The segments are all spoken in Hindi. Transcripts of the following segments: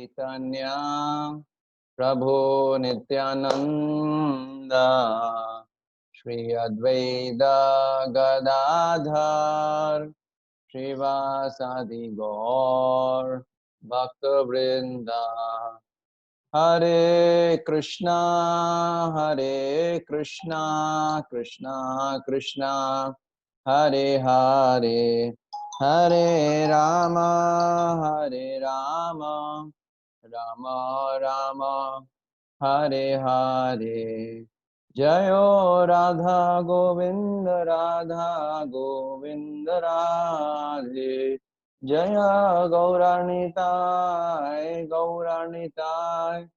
चैतन्य प्रभु नित्यानंद श्री अद्वैत गदाधर श्रीवासादि गौर भक्तवृंद। हरे कृष्णा कृष्णा कृष्णा हरे हरे, हरे राम राम राम हरे हरे। जयो राधा गोविंद राधे, जय गौरानिताय गौरानिताय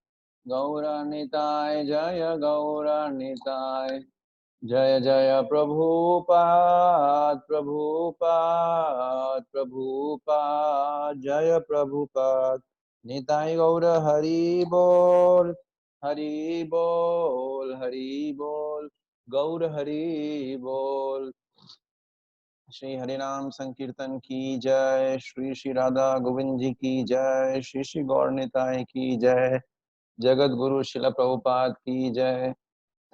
जय गौरानिताय। जय जय प्रभुपाद जय प्रभुपाद। निताय गौर हरि बोल हरि बोल हरि बोल, गौर हरि बोल। श्री हरिनाम संकीर्तन की जय, श्री श्री राधा गोविंद जी की जय, श्री श्री गौर निताय की जय, जगत गुरु शिल प्रभुपाद की जय,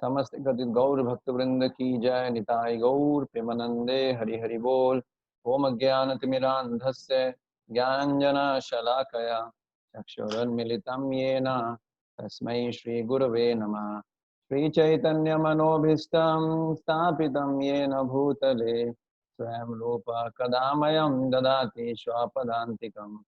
समस्त गति गौर भक्त वृंद की जय। निताय गौर प्रेमानंदे हरि हरि बोल। ओम अज्ञानतिमिरान्धस्य ज्ञानाञ्जनशलाकया चक्षुरुन्मीलितं येन तस्मै श्री गुरवे नमः। श्री चैतन्य मनोभीष्टं स्थापितं येन भूतले स्वयं रूप कदा मह्यं ददाति स्वपदान्तिकं।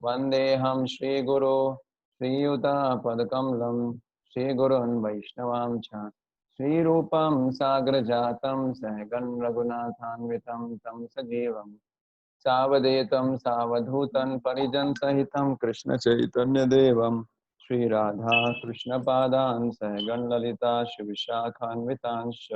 वन्देऽहं श्रीगुरो श्रीयुतपदकमलं श्रीगुरून् वैष्णवांश्च श्रीरूपं साग्रजातं सहगण रघुनाथान्वितं तं सजीवं सावधेतं सावधूतं परिजनसहितं कृष्ण चैतन्य देवं श्री राधा कृष्ण पादान् सहगण ललिता श्रीविशाखान्वितांश्च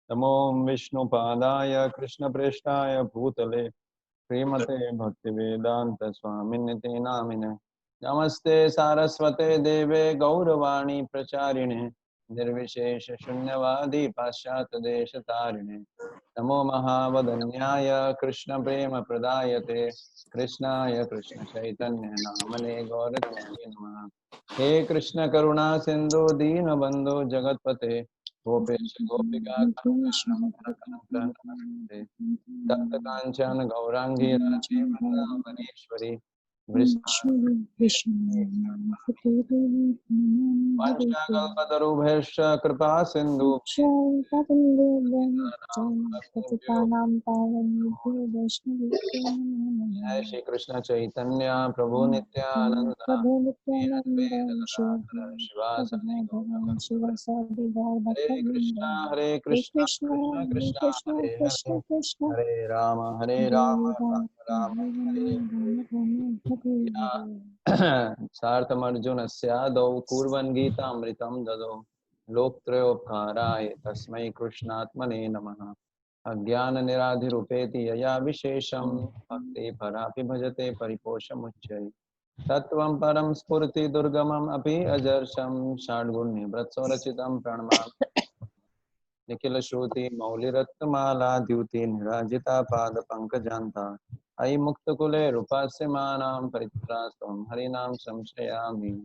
नमो विष्णुपादाय कृष्णप्रेष्ठाय भूतले श्रीमते भक्तिवेदांत स्वामिन्निति नामिने। नमस्ते सारस्वते देवे गौरवाणी प्रचारिणे निर्विशेष शून्यवादी पाश्चात्य देश तारिणे। नमो महावदन्याय कृष्ण प्रेम प्रदायते कृष्णाय कृष्ण चैतन्य नामने गौरताय नमः। हे कृष्ण करुणा सिंधु दीनबंधु जगतपते गोपेश गोपिका कांत नमस्ते। तप्त कांचन गौरांगी राधे वृंदावनेश्वरी वंशाकल्पतरुभ्यश्च कृपा सिंधु जय श्री कृष्ण चैतन्य प्रभु नित्यानंद शिवासादि हरे कृष्णा कृष्ण कृष्णा हरे हरे, हरे राम राम हरे हरे। सार्थमर्जुनस्यादौ कुर्वन् गीतामृतं ददौ लोकत्रयोपकाराय तस्मै कृष्णात्मने नमः। अज्ञाननिराधिरुपेति यया विशेषं भक्ति परापि भजते परिपोषमुच्चैः। तत्त्वं परं स्फुरति दुर्गमम् अपि अजर्षं षड्गुणनिवृत्सरचितं प्रणमामि। निखिल श्रुति मौलिरत्नमाला द्युति निराजिता पाद पंकजान्ता अयि मुक्तकुले रूपस्यमानां परित्रास्त्वं हरिनाम संश्रयामि।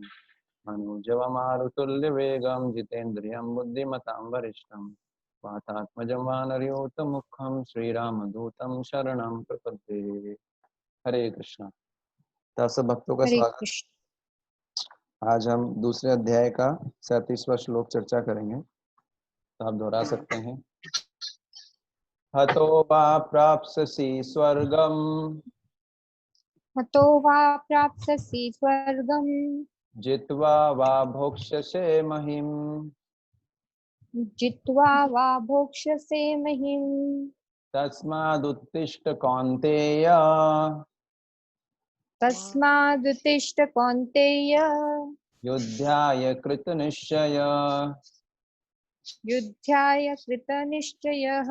मनोजवमारुतुल्यवेगं जितेन्द्रियं बुद्धिमतां वरिष्ठं वातात्मजं वानरयूतमुखं श्रीरामदूतं शरणं प्रपद्ये। हरे कृष्णा। तो आप सब भक्तों का स्वागत। आज हम दूसरे अध्याय का 37वां श्लोक चर्चा करेंगे, तो आप दोहरा सकते हैं। हतो वा प्राप्स्यसि स्वर्गम्, हतो वा प्राप्स्यसि स्वर्गम्, जित्वा वा भोक्ष्यसे महिम्। जित्वा वा भोक्ष्यसे महिम्। तस्मादुत्तिष्ठ कौन्तेय, तस्मादुत्तिष्ठ कौन्तेय, युद्धाय कृतनिश्चय। युद्धाय कृतनिश्चयः।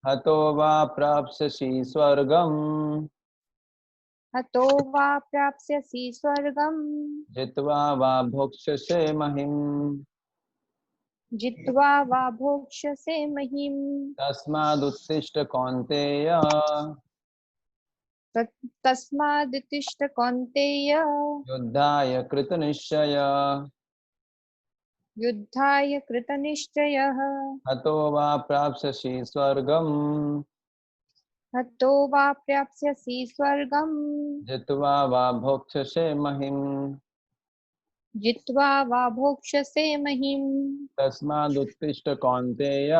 हतो वा प्राप्स्यसि स्वर्गम्, हतो वा प्राप्स्यसि स्वर्गम्, जित्वा वा भोक्ष्यसे महिम्। जित्वा वा भोक्ष्यसे महिम्। तस्मादुत्तिष्ठ कौन्तेय, तस्मादुत्तिष्ठ कौन्तेय युद्धाय कृतनिश्चय युद्धाय कृतनिश्चयः हतो वा प्राप्स्यसि स्वर्गम् हतो वा प्राप्स्यसि स्वर्गम् जित्वा वा भोक्ष्यसे महिम् जित्वा वा भोक्ष्यसे महीम् तस्मादुत्तिष्ठ कौन्तेय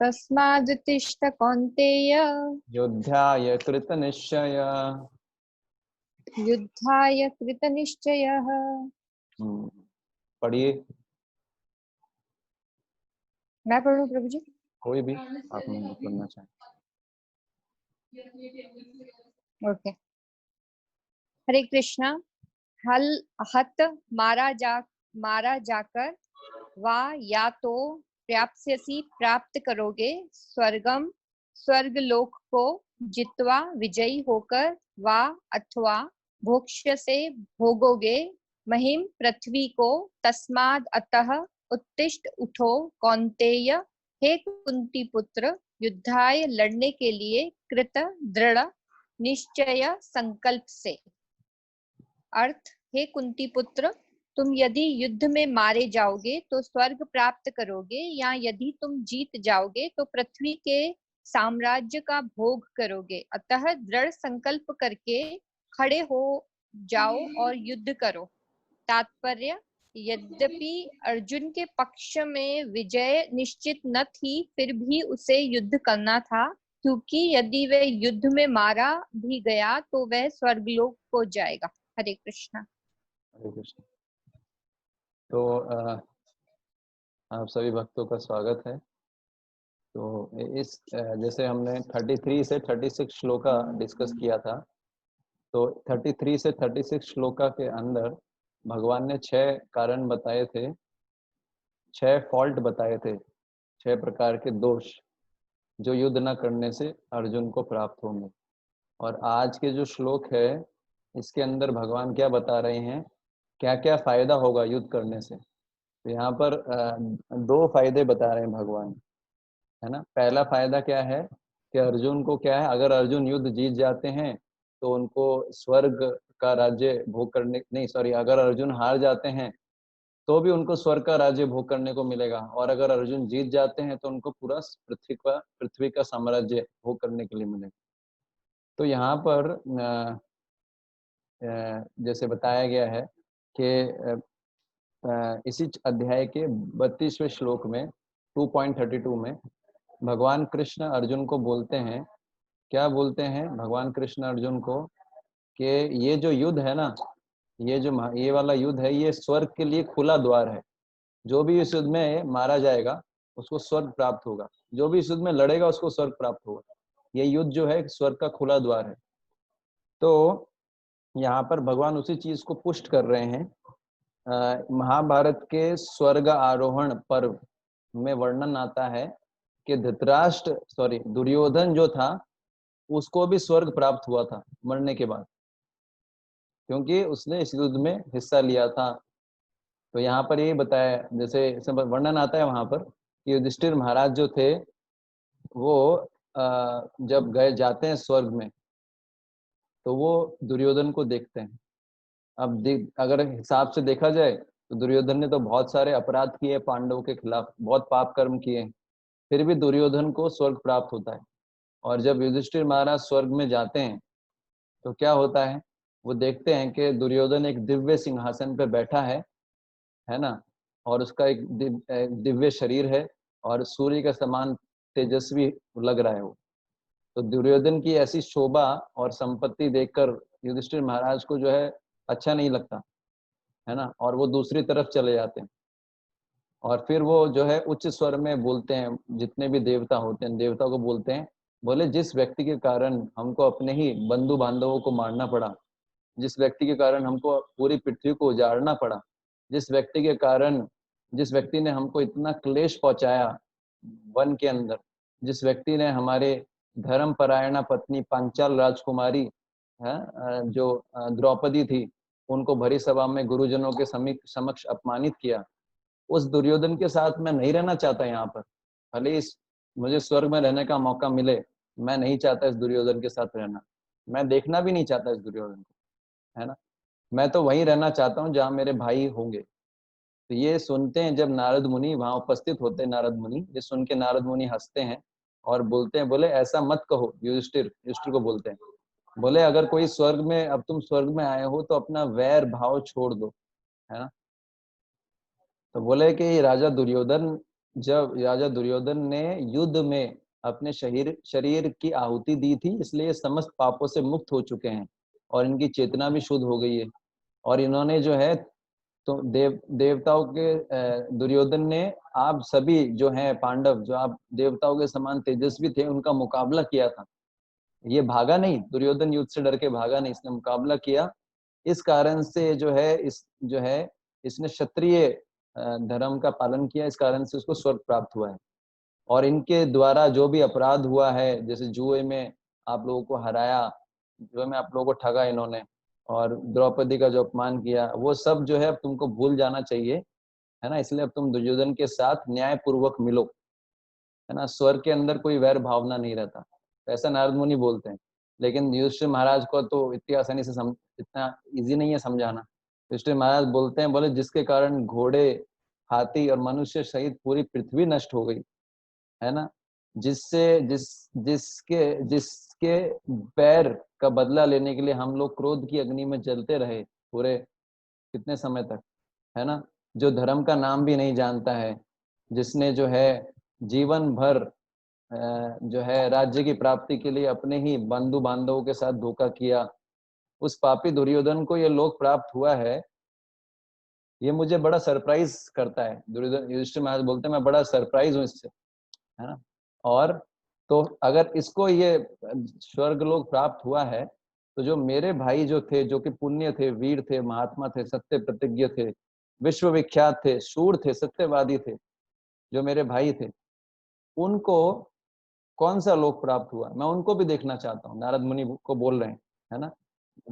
तस्मादुत्तिष्ठ कौन्तेय युद्धाय कृतनिश्चय। युद्धाय कृतनिश्चयः। पढ़िए, मैं पढ़ूं प्रभु जी? कोई भी आप नहीं पढ़ना चाहें। ओके। हरे कृष्णा। हल हत मारा जाकर वा या तो प्राप्स्यसि प्राप्त करोगे स्वर्गम स्वर्गलोक को जित्वा विजयी होकर वा अथवा भोक्ष्यसे भोगोगे महिम पृथ्वी को तस्माद अतः उत्तिष्ठ उठो कौन्तेय हे कुंती पुत्र युद्धाय लड़ने के लिए कृत दृढ़ निश्चय संकल्प से। अर्थ, हे कुंती पुत्र, तुम यदि युद्ध में मारे जाओगे तो स्वर्ग प्राप्त करोगे, या यदि तुम जीत जाओगे तो पृथ्वी के साम्राज्य का भोग करोगे। अतः दृढ़ संकल्प करके खड़े हो जाओ और युद्ध करो। तात्पर्य, यद्यपि अर्जुन के पक्ष में विजय निश्चित न थी, फिर भी उसे युद्ध करना था, क्योंकि यदि वह युद्ध में मारा भी गया तो वह स्वर्गलोक को जाएगा। हरे कृष्णा। हरे कृष्ण। तो आप सभी भक्तों का स्वागत है। तो इस जैसे हमने 33 से 36 श्लोका डिस्कस किया था, तो 33 से 36 श्लोका के अंदर भगवान ने 6 कारण बताए थे, 6 फॉल्ट बताए थे, 6 प्रकार के दोष जो युद्ध न करने से अर्जुन को प्राप्त होंगे। और आज के जो श्लोक है इसके अंदर भगवान क्या बता रहे हैं, क्या क्या फायदा होगा युद्ध करने से। तो यहाँ पर 2 फायदे बता रहे हैं भगवान, है ना। पहला फायदा क्या है कि अर्जुन को क्या है, अगर अर्जुन युद्ध जीत जाते हैं तो उनको स्वर्ग का राज्य भोग करने, नहीं सॉरी, अगर अर्जुन हार जाते हैं तो भी उनको स्वर्ग का राज्य भोग करने को मिलेगा, और अगर अर्जुन जीत जाते हैं तो उनको पूरा पृथ्वी का साम्राज्य भोग करने के लिए मिलेगा। तो यहाँ पर जैसे बताया गया है कि इसी अध्याय के 32वें श्लोक में 2.32 में भगवान कृष्ण अर्जुन को बोलते हैं, क्या बोलते हैं भगवान कृष्ण अर्जुन को, कि ये जो युद्ध है ना, ये वाला युद्ध है, ये स्वर्ग के लिए खुला द्वार है। जो भी इस युद्ध में मारा जाएगा उसको स्वर्ग प्राप्त होगा, जो भी इस युद्ध में लड़ेगा उसको स्वर्ग प्राप्त होगा। ये युद्ध जो है स्वर्ग का खुला द्वार है। तो यहाँ पर भगवान उसी चीज को पुष्ट कर रहे हैं। महाभारत के स्वर्ग आरोहण पर्व में वर्णन आता है कि दुर्योधन जो था उसको भी स्वर्ग प्राप्त हुआ था मरने के बाद, क्योंकि उसने इस युद्ध में हिस्सा लिया था। तो यहाँ पर ये बताया, जैसे वर्णन आता है वहां पर कि युधिष्ठिर महाराज जो थे वो जब जाते हैं स्वर्ग में तो वो दुर्योधन को देखते हैं। अब अगर हिसाब से देखा जाए तो दुर्योधन ने तो बहुत सारे अपराध किए पांडवों के खिलाफ, बहुत पाप कर्म किए, फिर भी दुर्योधन को स्वर्ग प्राप्त होता है। और जब युधिष्ठिर महाराज स्वर्ग में जाते हैं तो क्या होता है, वो देखते हैं कि दुर्योधन एक दिव्य सिंहासन पे बैठा है ना, और उसका एक दिव्य शरीर है और सूर्य के समान तेजस्वी लग रहा है वो। तो दुर्योधन की ऐसी शोभा और संपत्ति देखकर युधिष्ठिर महाराज को जो है अच्छा नहीं लगता, है ना, और वो दूसरी तरफ चले जाते हैं। और फिर वो जो है उच्च स्वर में बोलते हैं, जितने भी देवता होते हैं देवता को बोलते हैं, बोले जिस व्यक्ति के कारण हमको अपने ही बंधु बांधवों को मारना पड़ा, जिस व्यक्ति के कारण हमको पूरी पृथ्वी को उजाड़ना पड़ा, जिस व्यक्ति ने हमको इतना क्लेश पहुंचाया वन के अंदर, जिस व्यक्ति ने हमारे धर्म परायणा पत्नी पांचाल राजकुमारी है जो द्रौपदी थी, उनको भरी सभा में गुरुजनों के समक्ष अपमानित किया, उस दुर्योधन के साथ मैं नहीं रहना चाहता यहाँ पर। भले मुझे स्वर्ग में रहने का मौका मिले, मैं नहीं चाहता इस दुर्योधन के साथ रहना, मैं देखना भी नहीं चाहता इस दुर्योधन को, है ना। मैं तो वहीं रहना चाहता हूँ जहाँ मेरे भाई होंगे। तो ये सुनते हैं जब नारद मुनि वहां उपस्थित होते हैं, नारद मुनि ये सुन के नारद मुनि हंसते हैं और बोलते हैं, बोले ऐसा मत कहो युधिष्ठिर, युधिष्ठिर को बोलते हैं, बोले अगर कोई स्वर्ग में, अब तुम स्वर्ग में आए हो तो अपना वैर भाव छोड़ दो, है ना। तो बोले कि राजा दुर्योधन ने युद्ध में अपने शरीर शरीर की आहुति दी थी, इसलिए ये समस्त पापों से मुक्त हो चुके हैं और इनकी चेतना भी शुद्ध हो गई है। और इन्होंने जो है, तो देवताओं के दुर्योधन ने आप सभी जो हैं पांडव, जो आप देवताओं के समान तेजस्वी थे, उनका मुकाबला किया था। ये भागा नहीं, दुर्योधन युद्ध से डर के भागा नहीं, इसने मुकाबला किया। इस कारण से जो है इसने क्षत्रिय धर्म का पालन किया, इस कारण से उसको स्वर्ग प्राप्त हुआ है। और इनके द्वारा जो भी अपराध हुआ है, जैसे जुए में आप लोगों को हराया, जुए में आप लोगों को ठगा इन्होंने, और द्रौपदी का जो अपमान किया, वो सब जो है अब तुमको भूल जाना चाहिए, है ना। इसलिए अब तुम दुर्योधन के साथ न्याय पूर्वक मिलो, है ना। स्वर्ग के अंदर कोई वैर भावना नहीं रहता, तो ऐसा नारद मुनि बोलते हैं। लेकिन युधिष्ठिर महाराज को तो इतनी आसानी से इतना इजी नहीं है समझाना। युधिष्ठिर महाराज बोलते हैं, बोले जिसके कारण घोड़े, हाथी और मनुष्य सहित पूरी पृथ्वी नष्ट हो गई, है ना, जिससे जिसके पैर का बदला लेने के लिए हम लोग क्रोध की अग्नि में जलते रहे पूरे कितने समय तक, है ना। जो धर्म का नाम भी नहीं जानता है, जिसने जो है जीवन भर जो है राज्य की प्राप्ति के लिए अपने ही बंधु बांधवों के साथ धोखा किया, उस पापी दुर्योधन को ये लोक प्राप्त हुआ है। ये मुझे बड़ा सरप्राइज करता है। दुर्योधन युधिष्ठिर महाराज बोलते हैं मैं बड़ा सरप्राइज हूँ इससे, है ना। और तो अगर इसको ये स्वर्ग लोक प्राप्त हुआ है, तो जो मेरे भाई जो थे, जो कि पुण्य थे, वीर थे, महात्मा थे, सत्य प्रतिज्ञ थे, विश्व विख्यात थे, शूर थे, सत्यवादी थे, जो मेरे भाई थे, उनको कौन सा लोक प्राप्त हुआ, मैं उनको भी देखना चाहता हूँ, नारद मुनि को बोल रहे हैं, है ना।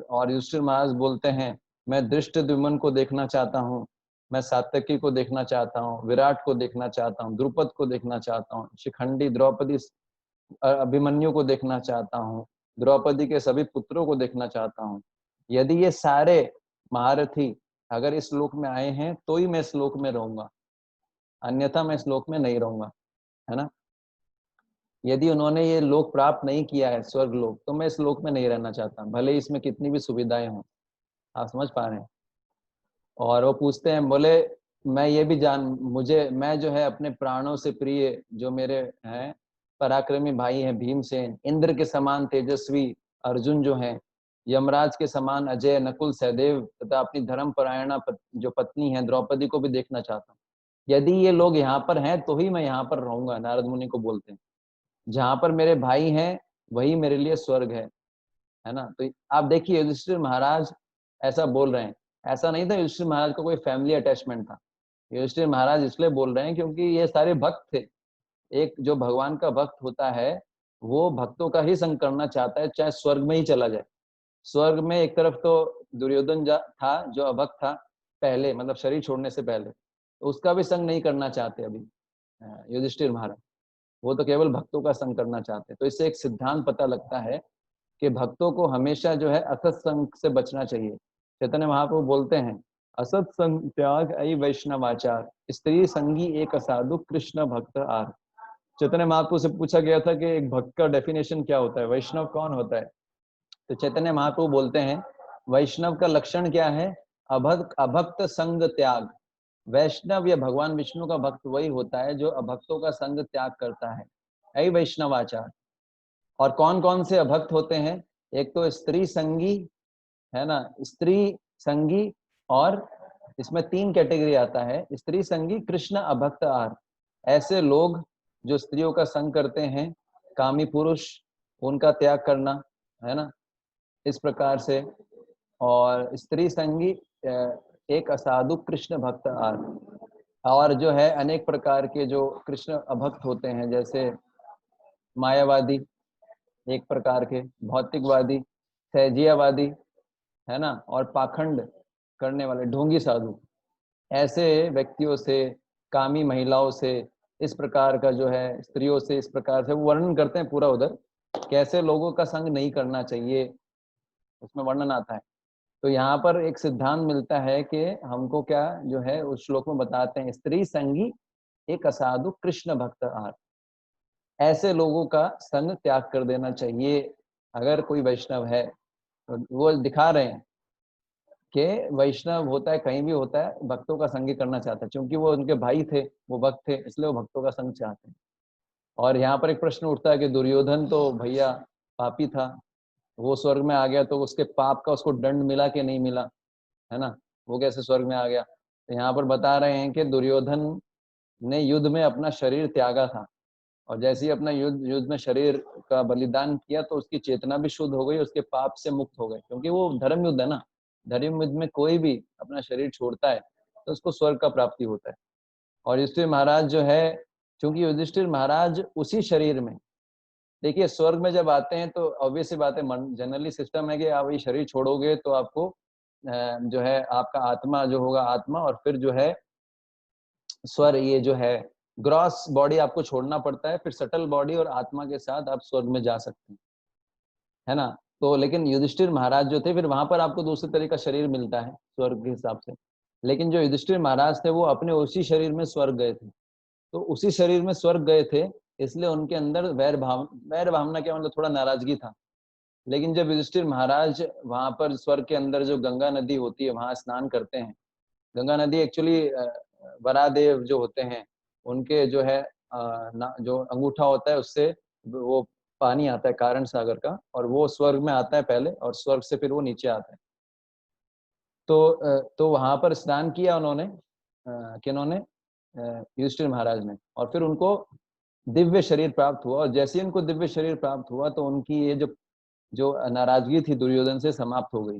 और युधिष्ठिर महाराज बोलते हैं मैं धृष्टद्युम्न को देखना चाहता हूँ, मैं सात्यकी को देखना चाहता हूँ, विराट को देखना चाहता हूँ, द्रुपद को देखना चाहता हूँ, शिखंडी, द्रौपदी, अभिमन्यु को देखना चाहता हूँ, द्रौपदी के सभी पुत्रों को देखना चाहता हूँ। यदि ये सारे महारथी अगर इस लोक में आए हैं तो ही मैं इस लोक में रहूंगा, अन्यथा मैं इस लोक में नहीं रहूंगा, है ना। यदि उन्होंने ये लोक प्राप्त नहीं किया है, स्वर्ग लोक, तो मैं इस लोक में नहीं रहना चाहता, भले इसमें कितनी भी सुविधाएं हों। आप समझ पा रहे हैं। और वो पूछते हैं, बोले मैं ये भी मैं जो है अपने प्राणों से प्रिय जो मेरे हैं पराक्रमी भाई हैं, भीमसेन, इंद्र के समान तेजस्वी अर्जुन जो हैं, यमराज के समान अजय, नकुल, सहदेव तथा अपनी धर्मपरायणा जो पत्नी है द्रौपदी को भी देखना चाहता हूँ। यदि ये लोग यहाँ पर हैं तो ही मैं यहाँ पर रहूंगा, नारद मुनि को बोलते हैं। जहां पर मेरे भाई हैं वही मेरे लिए स्वर्ग है ना। तो आप देखिए युधिष्ठिर महाराज ऐसा बोल रहे हैं, ऐसा नहीं था युधिष्ठिर महाराज का कोई फैमिली अटैचमेंट था। युधिष्ठिर महाराज इसलिए बोल रहे हैं क्योंकि ये सारे भक्त थे। एक जो भगवान का भक्त होता है वो भक्तों का ही संग करना चाहता है, चाहे स्वर्ग में ही चला जाए। स्वर्ग में एक तरफ तो दुर्योधन था जो अभक्त था पहले, मतलब शरीर छोड़ने से पहले, तो उसका भी संग नहीं करना चाहते अभी युधिष्ठिर महाराज, वो तो केवल भक्तों का संग करना चाहते हैं। तो इससे एक सिद्धांत पता लगता है कि भक्तों को हमेशा जो है असत संग से बचना चाहिए। चैतन्य महाप्रभु बोलते हैं असत संग त्याग अई वैष्णवाचार, स्त्री संगी एक असाधु कृष्ण भक्त आर। चैतन्य महाप्रभु से पूछा गया था कि एक भक्त का डेफिनेशन क्या होता है, वैष्णव कौन होता है। तो चैतन्य महाप्रभु बोलते हैं वैष्णव का लक्षण क्या है, अभक्त संग त्याग। वैष्णव या भगवान विष्णु का भक्त वही होता है जो अभक्तों का संग त्याग करता है, यही वैष्णवाचार। और कौन कौन से अभक्त होते हैं, एक तो स्त्री संगी, है ना, स्त्री संगी, और इसमें 3 कैटेगरी आता है, स्त्री संगी, कृष्ण अभक्त आर। ऐसे लोग जो स्त्रियों का संग करते हैं, कामी पुरुष, उनका त्याग करना, है ना, इस प्रकार से। और स्त्री संगी एक असाधु कृष्ण भक्त आर। और जो है अनेक प्रकार के जो कृष्ण अभक्त होते हैं, जैसे मायावादी एक प्रकार के, भौतिकवादी, सहजियावादी, है ना, और पाखंड करने वाले ढोंगी साधु, ऐसे व्यक्तियों से, कामी महिलाओं से, इस प्रकार का जो है स्त्रियों से, इस प्रकार से वो वर्णन करते हैं पूरा उधर। कैसे लोगों का संग नहीं करना चाहिए, उसमें वर्णन आता है। तो यहाँ पर एक सिद्धांत मिलता है कि हमको क्या जो है उस श्लोक में बताते हैं, स्त्री संगी एक असाधु कृष्ण भक्त आहार, ऐसे लोगों का संग त्याग कर देना चाहिए। अगर कोई वैष्णव है तो वो दिखा रहे हैं कि वैष्णव होता है कहीं भी होता है, भक्तों का संग करना चाहता है, क्योंकि वो उनके भाई थे, वो भक्त थे, इसलिए वो भक्तों का संग चाहते हैं। और यहाँ पर एक प्रश्न उठता है कि दुर्योधन तो भैया पापी था, वो स्वर्ग में आ गया तो उसके पाप का उसको दंड मिला कि नहीं मिला, है ना, वो कैसे स्वर्ग में आ गया। तो यहाँ पर बता रहे हैं कि दुर्योधन ने युद्ध में अपना शरीर त्यागा था, और जैसे ही अपना युद्ध में शरीर का बलिदान किया तो उसकी चेतना भी शुद्ध हो गई, उसके पाप से मुक्त हो गए, क्योंकि वो धर्म युद्ध है ना, धर्म युद्ध में कोई भी अपना शरीर छोड़ता है तो उसको स्वर्ग का प्राप्ति होता है। और युधिष्ठिर महाराज जो है, क्योंकि युधिष्ठिर महाराज उसी शरीर में, देखिए स्वर्ग में जब आते हैं तो ऑब्वियस सी बात है, जनरली सिस्टम है कि आप ये शरीर छोड़ोगे तो आपको जो है आपका आत्मा जो होगा, आत्मा और फिर जो है स्वर, ये जो है ग्रॉस बॉडी आपको छोड़ना पड़ता है, फिर सटल बॉडी और आत्मा के साथ आप स्वर्ग में जा सकते हैं, है ना। तो लेकिन युधिष्ठिर महाराज जो थे, फिर वहां पर आपको दूसरे तरह का शरीर मिलता है स्वर्ग के हिसाब से, लेकिन जो युधिष्ठिर महाराज थे वो अपने उसी शरीर में स्वर्ग गए थे, तो उसी शरीर में स्वर्ग गए थे, इसलिए उनके अंदर वैर भावना क्या मतलब थोड़ा नाराजगी था। लेकिन जब युधिष्ठिर महाराज वहां पर स्वर्ग के अंदर जो गंगा नदी होती है वहां स्नान करते हैं, गंगा नदी एक्चुअली वरादेव जो होते हैं उनके जो है जो अंगूठा होता है उससे वो पानी आता है कारण सागर का, और वो स्वर्ग में आता है पहले और स्वर्ग से फिर वो नीचे आता है। तो वहां पर स्नान किया उन्होंने, किन्होंने, युधिष्ठिर महाराज ने, और फिर उनको दिव्य शरीर प्राप्त हुआ, और जैसे ही उनको दिव्य शरीर प्राप्त हुआ तो उनकी ये जो जो नाराजगी थी दुर्योधन से समाप्त हो गई।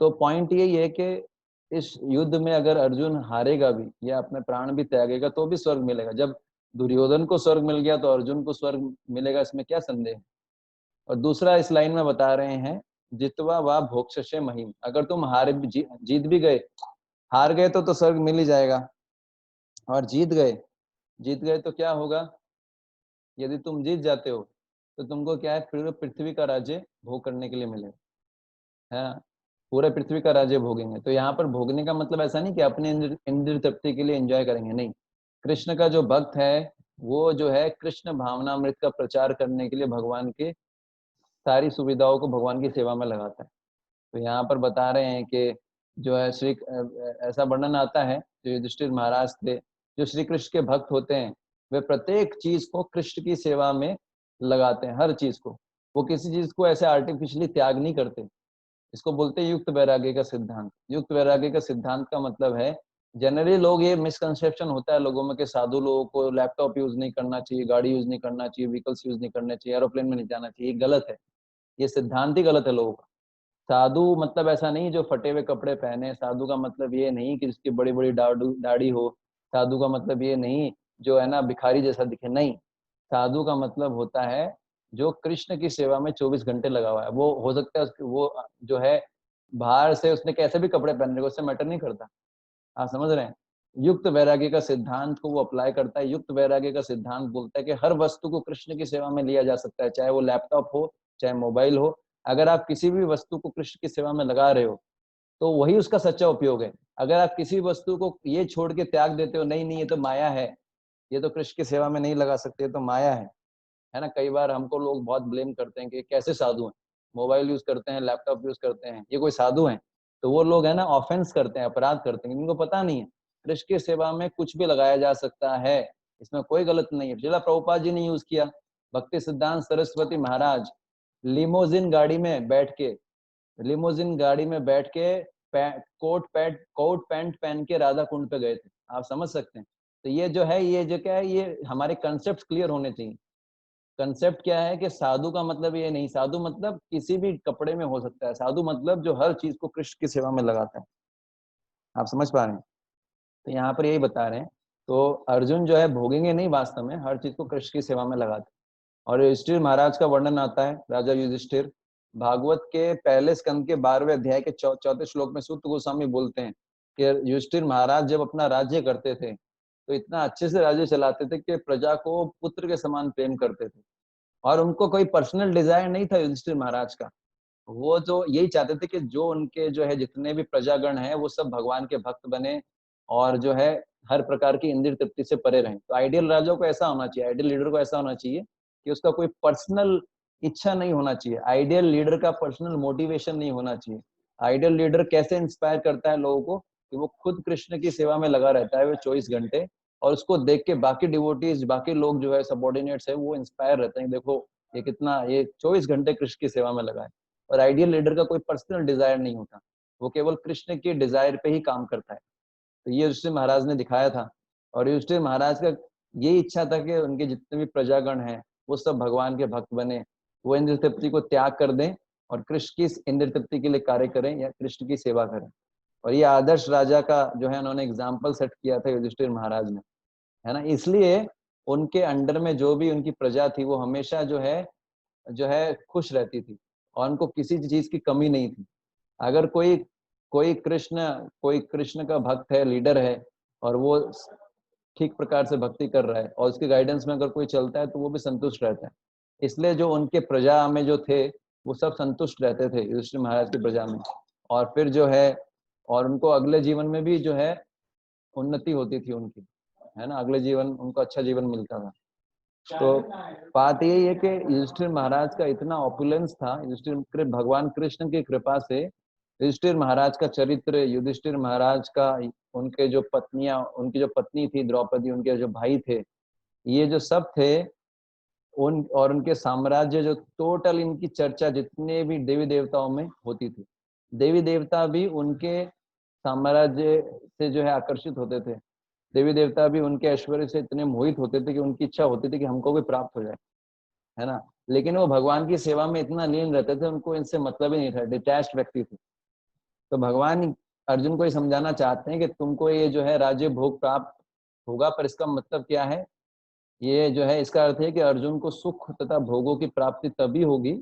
तो पॉइंट यही है कि इस युद्ध में अगर अर्जुन हारेगा भी या अपने प्राण भी त्यागेगा तो भी स्वर्ग मिलेगा। जब दुर्योधन को स्वर्ग मिल गया तो अर्जुन को स्वर्ग मिलेगा, इसमें क्या संदेह है। और दूसरा इस लाइन में बता रहे हैं, जितवा वा भोक्षसे महिम, अगर तुम जीत भी गए, हार गए तो स्वर्ग मिल ही जाएगा, और जीत गए तो क्या होगा, यदि तुम जीत जाते हो तो तुमको क्या है, फिर पृथ्वी का राज्य भोग करने के लिए मिलेगा, है, पूरे पृथ्वी का राज्य भोगेंगे। तो यहाँ पर भोगने का मतलब ऐसा नहीं कि अपने इंद्रिय तृप्ति के लिए एंजॉय करेंगे, नहीं। कृष्ण का जो भक्त है वो जो है कृष्ण भावनामृत का प्रचार करने के लिए भगवान के सारी सुविधाओं को भगवान की सेवा में लगाता है। तो यहाँ पर बता रहे हैं कि जो है ऐसा वर्णन आता है, जो युधिष्ठिर महाराज थे जो श्री कृष्ण के भक्त होते हैं, वे प्रत्येक चीज को कृष्ण की सेवा में लगाते हैं, हर चीज को, वो किसी चीज को ऐसे आर्टिफिशियली त्याग नहीं करते। इसको बोलते हैं युक्त वैराग्य का सिद्धांत। युक्त वैराग्य का सिद्धांत का मतलब है, जनरली लोग ये मिसकंसेप्शन होता है लोगों में कि साधु लोगों को लैपटॉप यूज नहीं करना चाहिए, गाड़ी यूज नहीं करना चाहिए, व्हीकल्स यूज नहीं करने चाहिए, एरोप्लेन में नहीं जाना चाहिए, गलत है। ये सिद्धांत ही गलत है लोगों का। साधु मतलब ऐसा नहीं जो फटे हुए कपड़े पहने, साधु का मतलब ये नहीं कि जिसकी बड़ी बड़ी दाढ़ी हो, साधु का मतलब ये नहीं जो है ना भिखारी जैसा दिखे, नहीं। साधु का मतलब होता है जो कृष्ण की सेवा में 24 घंटे लगा हुआ है। वो हो सकता है वो जो है बाहर से उसने कैसे भी कपड़े पहन रहे, उससे मैटर नहीं करता। आप समझ रहे हैं। युक्त वैराग्य का सिद्धांत को वो अप्लाई करता है। युक्त वैराग्य का सिद्धांत बोलता है कि हर वस्तु को कृष्ण की सेवा में लिया जा सकता है, चाहे वो लैपटॉप हो, चाहे मोबाइल हो। अगर आप किसी भी वस्तु को कृष्ण की सेवा में लगा रहे हो तो वही उसका सच्चा उपयोग है। अगर आप किसी वस्तु को ये छोड़ के त्याग देते हो, नहीं नहीं ये तो माया है, ये तो कृष्ण की सेवा में नहीं लगा सकते, ये तो माया है ना। कई बार हमको लोग बहुत ब्लेम करते हैं कि कैसे साधु हैं, मोबाइल यूज करते हैं, लैपटॉप यूज करते हैं, ये कोई साधु हैं। तो वो लोग है ना ऑफेंस करते हैं, अपराध करते हैं, इनको पता नहीं है कृष्ण की सेवा में कुछ भी लगाया जा सकता है, इसमें कोई गलत नहीं है। जिला प्रभुपाद जी ने यूज किया, भक्ति सिद्धांत सरस्वती महाराज लिमोजिन गाड़ी में बैठ के, लिमोजिन गाड़ी में बैठ के कोट पैंट पहन के राधा कुंड पे गए थे। आप समझ सकते हैं। तो ये जो है, ये जो क्या है, ये हमारे कंसेप्ट क्लियर होने चाहिए। कंसेप्ट क्या है कि साधु का मतलब ये नहीं, साधु मतलब किसी भी कपड़े में हो सकता है, साधु मतलब जो हर चीज को कृष्ण की सेवा में लगाता है। आप समझ पा रहे हैं। तो यहाँ पर यही बता रहे हैं। तो अर्जुन जो है भोगेंगे नहीं, वास्तव में हर चीज को कृष्ण की सेवा में लगाते। और युधिष्ठिर महाराज का वर्णन आता है, राजा युधिष्ठिर भागवत के पहले स्कंद के 12वें अध्याय के 4 श्लोक में सूत गोस्वामी बोलते हैं कि युधिष्ठिर महाराज जब अपना राज्य करते थे तो इतना अच्छे से राज्य चलाते थे कि प्रजा को पुत्र के समान प्रेम करते थे। और उनको कोई पर्सनल डिजायर नहीं था युधिष्ठिर महाराज का। वो जो यही चाहते थे कि जो उनके जो है जितने भी प्रजागण हैं वो सब भगवान के भक्त बने और जो है हर प्रकार की इंद्रिय तृप्ति से परे रहें। तो आइडियल राजा को ऐसा होना चाहिए, आइडियल लीडर को ऐसा होना चाहिए कि उसका कोई पर्सनल इच्छा नहीं होना चाहिए, आइडियल लीडर का पर्सनल मोटिवेशन नहीं होना चाहिए। आइडियल लीडर कैसे इंस्पायर करता है लोगों को कि वो खुद कृष्ण की सेवा में लगा रहता है वो 24 घंटे, और उसको देख के बाकी डिवोटीज, बाकी लोग जो है सबॉर्डिनेट्स है वो इंस्पायर रहते हैं, देखो ये कितना, ये 24 घंटे कृष्ण की सेवा में लगा है। और आइडियल लीडर का कोई पर्सनल डिजायर नहीं होता, वो केवल कृष्ण के डिजायर पे ही काम करता है। तो ये युधिष्ठिर महाराज ने दिखाया था। और युधिष्ठिर महाराज का यही इच्छा था कि उनके जितने भी प्रजागण हैं वो सब भगवान के भक्त बने, वो इंद्र तृप्ति को त्याग कर दें और कृष्ण की इंद्र तृप्ति के लिए कार्य करें या कृष्ण की सेवा करें। और ये आदर्श राजा का जो है उन्होंने एग्जाम्पल सेट किया था युधिष्ठिर महाराज ने, है ना। इसलिए उनके अंडर में जो भी उनकी प्रजा थी वो हमेशा जो है खुश रहती थी और उनको किसी चीज की कमी नहीं थी। अगर कोई कोई कृष्ण का भक्त है, लीडर है, और वो ठीक प्रकार से भक्ति कर रहा है और उसके गाइडेंस में अगर कोई चलता है तो वो भी संतुष्ट रहता है। इसलिए जो उनके प्रजा में जो थे वो सब संतुष्ट रहते थे युधिष्ठिर महाराज की प्रजा में। और फिर जो है और उनको अगले जीवन में भी जो है उन्नति होती थी उनकी, है ना, अगले जीवन उनको अच्छा जीवन मिलता था। तो बात यही है कि युधिष्ठिर महाराज का इतना ऑपुलेंस था, युधिष्ठिर भगवान कृष्ण की कृपा से युधिष्ठिर महाराज का चरित्र, युधिष्ठिर महाराज का, उनके जो पत्नियां, उनकी जो पत्नी थी द्रौपदी, उनके जो भाई थे, ये जो सब थे उन और उनके साम्राज्य, जो टोटल इनकी चर्चा जितने भी देवी देवताओं में होती थी, देवी देवता भी उनके साम्राज्य से जो है आकर्षित होते थे। देवी देवता भी उनके ऐश्वर्य से इतने मोहित होते थे कि उनकी इच्छा होती थी कि हमको भी प्राप्त हो जाए, है ना। लेकिन वो भगवान की सेवा में इतना लीन रहते थे, उनको इनसे मतलब ही नहीं था, डिटैच्ड व्यक्ति थे। तो भगवान अर्जुन को ये समझाना चाहते हैं कि तुमको ये जो है राज्य भोग प्राप्त होगा, पर इसका मतलब क्या है, ये जो है इसका अर्थ है कि अर्जुन को सुख तथा भोगों की प्राप्ति तभी होगी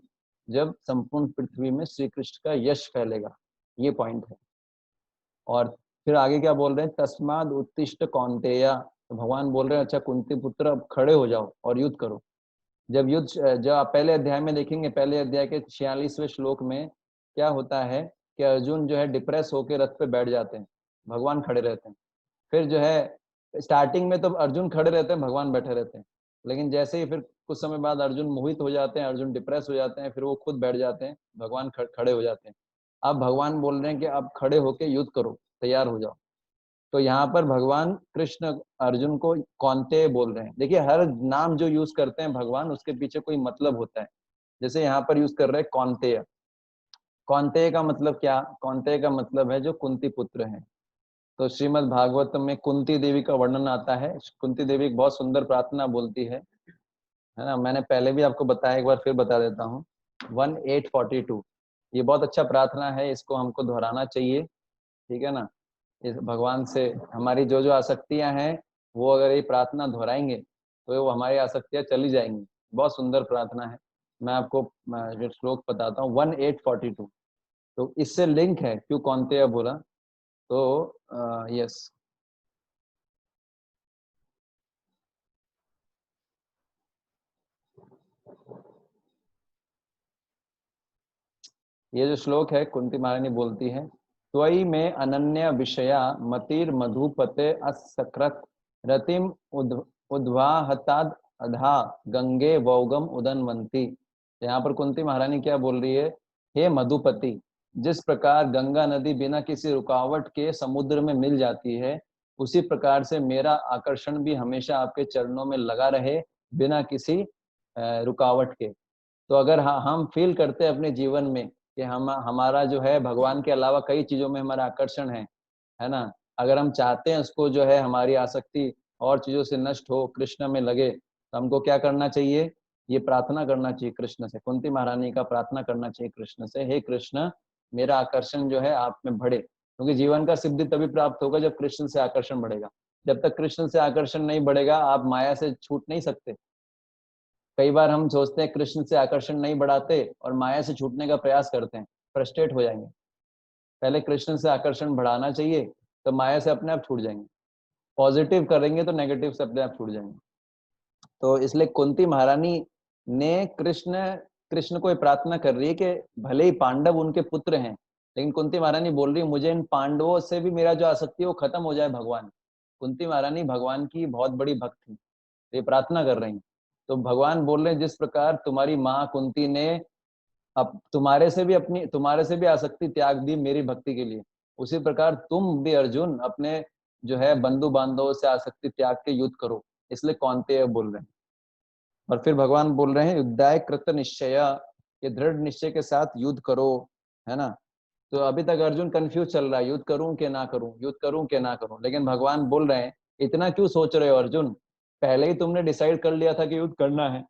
जब संपूर्ण पृथ्वी में श्री कृष्ण का यश फैलेगा, ये पॉइंट है। और फिर आगे क्या बोल रहे हैं, तस्माद उत्तिष्ठ कौन्तेय, तो भगवान बोल रहे हैं अच्छा कुंती पुत्र अब खड़े हो जाओ और युद्ध करो। जब आप पहले अध्याय में देखेंगे, पहले अध्याय के 46वें श्लोक में क्या होता है कि अर्जुन जो है डिप्रेस होकर रथ पे बैठ जाते हैं, भगवान खड़े रहते हैं। फिर जो है स्टार्टिंग में तो अर्जुन खड़े रहते हैं, भगवान बैठे रहते हैं, लेकिन जैसे ही फिर कुछ समय बाद अर्जुन मोहित हो जाते हैं, अर्जुन डिप्रेस हो जाते हैं, फिर वो खुद बैठ जाते हैं, भगवान खड़े हो जाते हैं। अब भगवान बोल रहे हैं कि अब खड़े होके युद्ध करो, तैयार हो जाओ। तो यहाँ पर भगवान कृष्ण अर्जुन को कौन्तेय बोल रहे हैं। देखिए हर नाम जो यूज करते हैं भगवान, उसके पीछे कोई मतलब होता है। जैसे यहाँ पर यूज कर रहे हैं कौन्तेय, कौन्तेय का मतलब क्या, कौन्तेय का मतलब है जो कुंती पुत्र हैं। तो श्रीमद् भागवत में कुंती देवी का वर्णन आता है। कुंती देवी एक बहुत सुंदर प्रार्थना बोलती है ना। मैंने पहले भी आपको बताया, एक बार फिर बता देता हूँ। 1842, ये बहुत अच्छा प्रार्थना है, इसको हमको दोहराना चाहिए, ठीक है ना। इस भगवान से हमारी जो जो आसक्तियां हैं वो अगर ये प्रार्थना दोहराएंगे तो वो हमारी आसक्तियां चली जाएंगी। बहुत सुंदर प्रार्थना है। मैं आपको जो श्लोक बताता हूँ 1842। तो इससे लिंक है, क्यों कौन्तेय बोला, तो यस, ये जो श्लोक है कुंती महारानी बोलती है, त्वयि में अनन्य विषया मतिर मधुपते असकृत रतिम उद्वाहताद अधा गंगे वौगम उदनवंती। यहाँ पर कुंती महारानी क्या बोल रही है, हे मधुपति, जिस प्रकार गंगा नदी बिना किसी रुकावट के समुद्र में मिल जाती है, उसी प्रकार से मेरा आकर्षण भी हमेशा आपके चरणों में लगा रहे, बिना किसी रुकावट के। तो अगर हम फील करते हैं अपने जीवन में कि हमारा जो है भगवान के अलावा कई चीजों में हमारा आकर्षण है ना, अगर हम चाहते हैं उसको जो है हमारी आसक्ति और चीजों से नष्ट हो, कृष्ण में लगे, तो हमको क्या करना चाहिए, ये प्रार्थना करना चाहिए कृष्ण से। कुंती महारानी का प्रार्थना करना चाहिए कृष्ण से, हे कृष्ण मेरा आकर्षण जो है आप में बढ़े, क्योंकि जीवन का सिद्धि तभी प्राप्त होगा जब कृष्ण से आकर्षण बढ़ेगा। जब तक कृष्ण से आकर्षण नहीं बढ़ेगा आप माया से छूट नहीं सकते। कई बार हम सोचते हैं कृष्ण से आकर्षण नहीं बढ़ाते और माया से छूटने का प्रयास करते हैं, फ्रस्ट्रेट हो जाएंगे। पहले कृष्ण से आकर्षण बढ़ाना चाहिए, तो माया से अपने आप छूट जाएंगे। पॉजिटिव करेंगे तो नेगेटिव से अपने आप छूट जाएंगे। तो इसलिए कुंती महारानी ने कृष्ण को ये प्रार्थना कर रही है कि भले ही पांडव उनके पुत्र हैं, लेकिन कुंती महारानी बोल रही है मुझे इन पांडवों से भी मेरा जो आसक्ति है वो खत्म हो जाए भगवान। कुंती महारानी भगवान की बहुत बड़ी भक्त थी, ये प्रार्थना कर रही हैं। तो भगवान बोल रहे हैं जिस प्रकार तुम्हारी माँ कुंती ने अब तुम्हारे से भी आसक्ति त्याग दी मेरी भक्ति के लिए, उसी प्रकार तुम भी अर्जुन अपने जो है बंधु बांधवों से आसक्ति त्याग के युद्ध करो। इसलिए कौन्तेय बोल रहे हैं। और फिर भगवान बोल रहे हैं युद्धाय कृत निश्चय, ये दृढ़ निश्चय के साथ युद्ध करो, है ना। तो अभी तक अर्जुन कंफ्यूज चल रहा है, युद्ध करूं कि ना करूं, युद्ध करूं कि ना करूं। लेकिन भगवान बोल रहे हैं इतना क्यों सोच रहे हो अर्जुन, पहले ही तुमने डिसाइड कर लिया था कि युद्ध करना है।